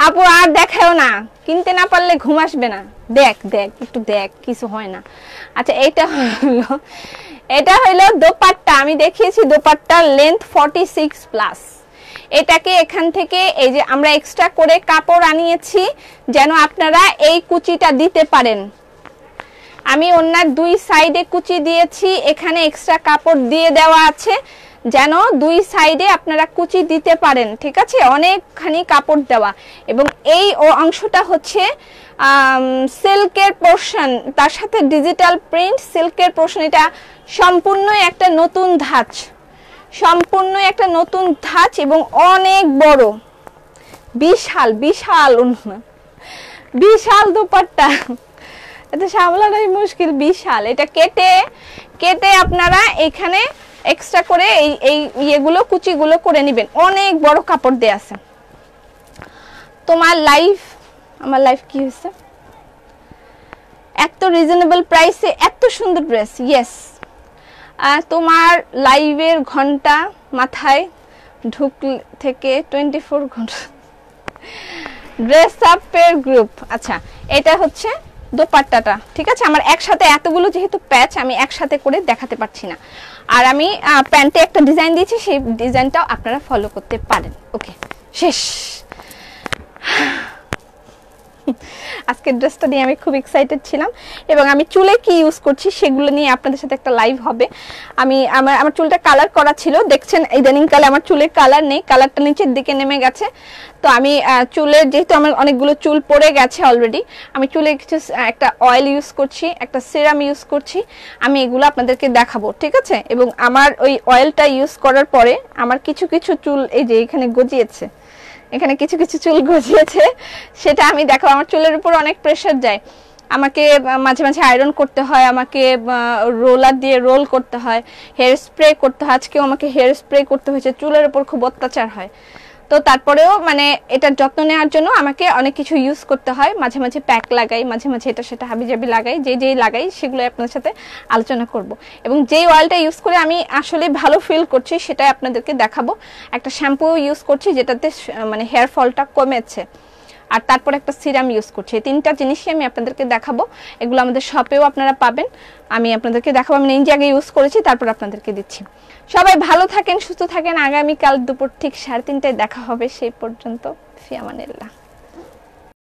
আপু আর দেখাও না, কিনতে না পারলে ঘুম আসবে না, দেখ দেখ একটু দেখ, কিছু হয় না। আচ্ছা, এটা হলো দোপাট্টা, আমি দেখিয়েছি দোপাট্টার লেন্থ 46 প্লাস। এটাকে এখান থেকে এই যে আমরা এক্সট্রা করে কাপড় আনিয়েছি যেন আপনারা এই কুচিটা দিতে পারেন। আমি ওনার দুই সাইডে কুচি দিয়েছি, এখানে এক্সট্রা কাপড় দিয়ে দেওয়া আছে যেন দুই সাইডে আপনারা কুচি দিতে পারেন, ঠিক আছে, অনেকখানি কাপড় দেওয়া। এবং এই অংশটা হচ্ছে সিল্কের পোরশন, তার সাথে ডিজিটাল প্রিন্ট সিল্কের পোরশন। এটা সম্পূর্ণ একটা নতুন ধাঁচ, সম্পূর্ণ একটা নতুন ধাঁচ এবং অনেক বড়, বিশাল বিশাল বিশাল দোপাট্টা, এটা সামলানোই মুশকিল, বিশাল। এটা কেটে কেটে আপনারা এখানে এক্সট্রা করে এই ইয়েগুলো কুচিগুলো করে নেবেন, অনেক বড় কাপড় দেয়া আছে। তোমার লাইফ, আমার লাইফ কি হয়েছে, এত রিজনেবল প্রাইসে এত সুন্দর ড্রেস, ইয়েস। তোমার লাইভের ঘন্টা মাথায় ঢুক থেকে 24 ঘন্টা ড্রেস আপের গ্রুপ। আচ্ছা, এটা হচ্ছে দোপাট্টাটা, ঠিক আছে। আমার একসাথে এতগুলো যেহেতু প্যাচ আমি একসাথে করে দেখাতে পারছি না, আর আমি প্যান্টে একটা ডিজাইন দিয়েছি, সেই ডিজাইনটাও আপনারা ফলো করতে পারেন, ওকে। শেষ। আজকের ড্রেসটা নিয়ে আমি খুব এক্সাইটেড ছিলাম, এবং আমি চুলে কি ইউজ করছি সেগুলো নিয়ে আপনাদের সাথে একটা লাইভ হবে। আমি আমার চুলটা কালার করা ছিল, দেখছেন ইদানিং কালে আমার চুলের কালার নেই, কালারটা নিচের দিকে নেমে গেছে। তো আমি চুলের, যেহেতু আমার অনেকগুলো চুল পড়ে গেছে অলরেডি, আমি চুলে কিছু একটা অয়েল ইউজ করছি, একটা সিরাম ইউজ করছি, আমি এগুলো আপনাদেরকে দেখাবো, ঠিক আছে। এবং আমার ওই অয়েলটা ইউজ করার পরে আমার কিছু কিছু চুল এই যে এখানে গজিয়েছে, এখানে কিছু কিছু চুল গজিয়েছে, সেটা আমি দেখাবো। আমার চুলের উপর অনেক প্রেসার যায়, আমাকে মাঝে মাঝে আয়রন করতে হয়, আমাকে রোলার দিয়ে রোল করতে হয়, হেয়ার স্প্রে করতে হয়। আজকেও আমাকে হেয়ার স্প্রে করতে হয়েছে, চুলের উপর খুব অত্যাচার হয়। তো তারপরেও মানে এটার যত্ন নেওয়ার জন্য আমাকে অনেক কিছু ইউজ করতে হয়, মাঝে মাঝে প্যাক লাগাই, মাঝে মাঝে এটা সেটা হাবিজাবি লাগাই, যেই লাগাই সেগুলো আপনাদের সাথে আলোচনা করব। এবং যেই অয়েলটা ইউজ করে আমি আসলে ভালো ফিল করছি সেটাই আপনাদেরকে দেখাবো। একটা শ্যাম্পু ইউজ করছি যেটাতে মানে হেয়ার ফলটা কমেছে, আর তারপর একটা সিরাম ইউজ করছি। এই তিনটা জিনিসই আমি আপনাদেরকে দেখাবো, এগুলো আমাদের শপেও আপনারা পাবেন। আমি আপনাদেরকে দেখাবো, আমি নিজে আগে ইউজ করেছি, তারপর আপনাদেরকে দিচ্ছি। সবাই ভালো থাকেন, সুস্থ থাকেন। আগামীকাল দুপুর ঠিক 3:30টায় দেখা হবে, সেই পর্যন্ত ফি আমানিল্লাহ।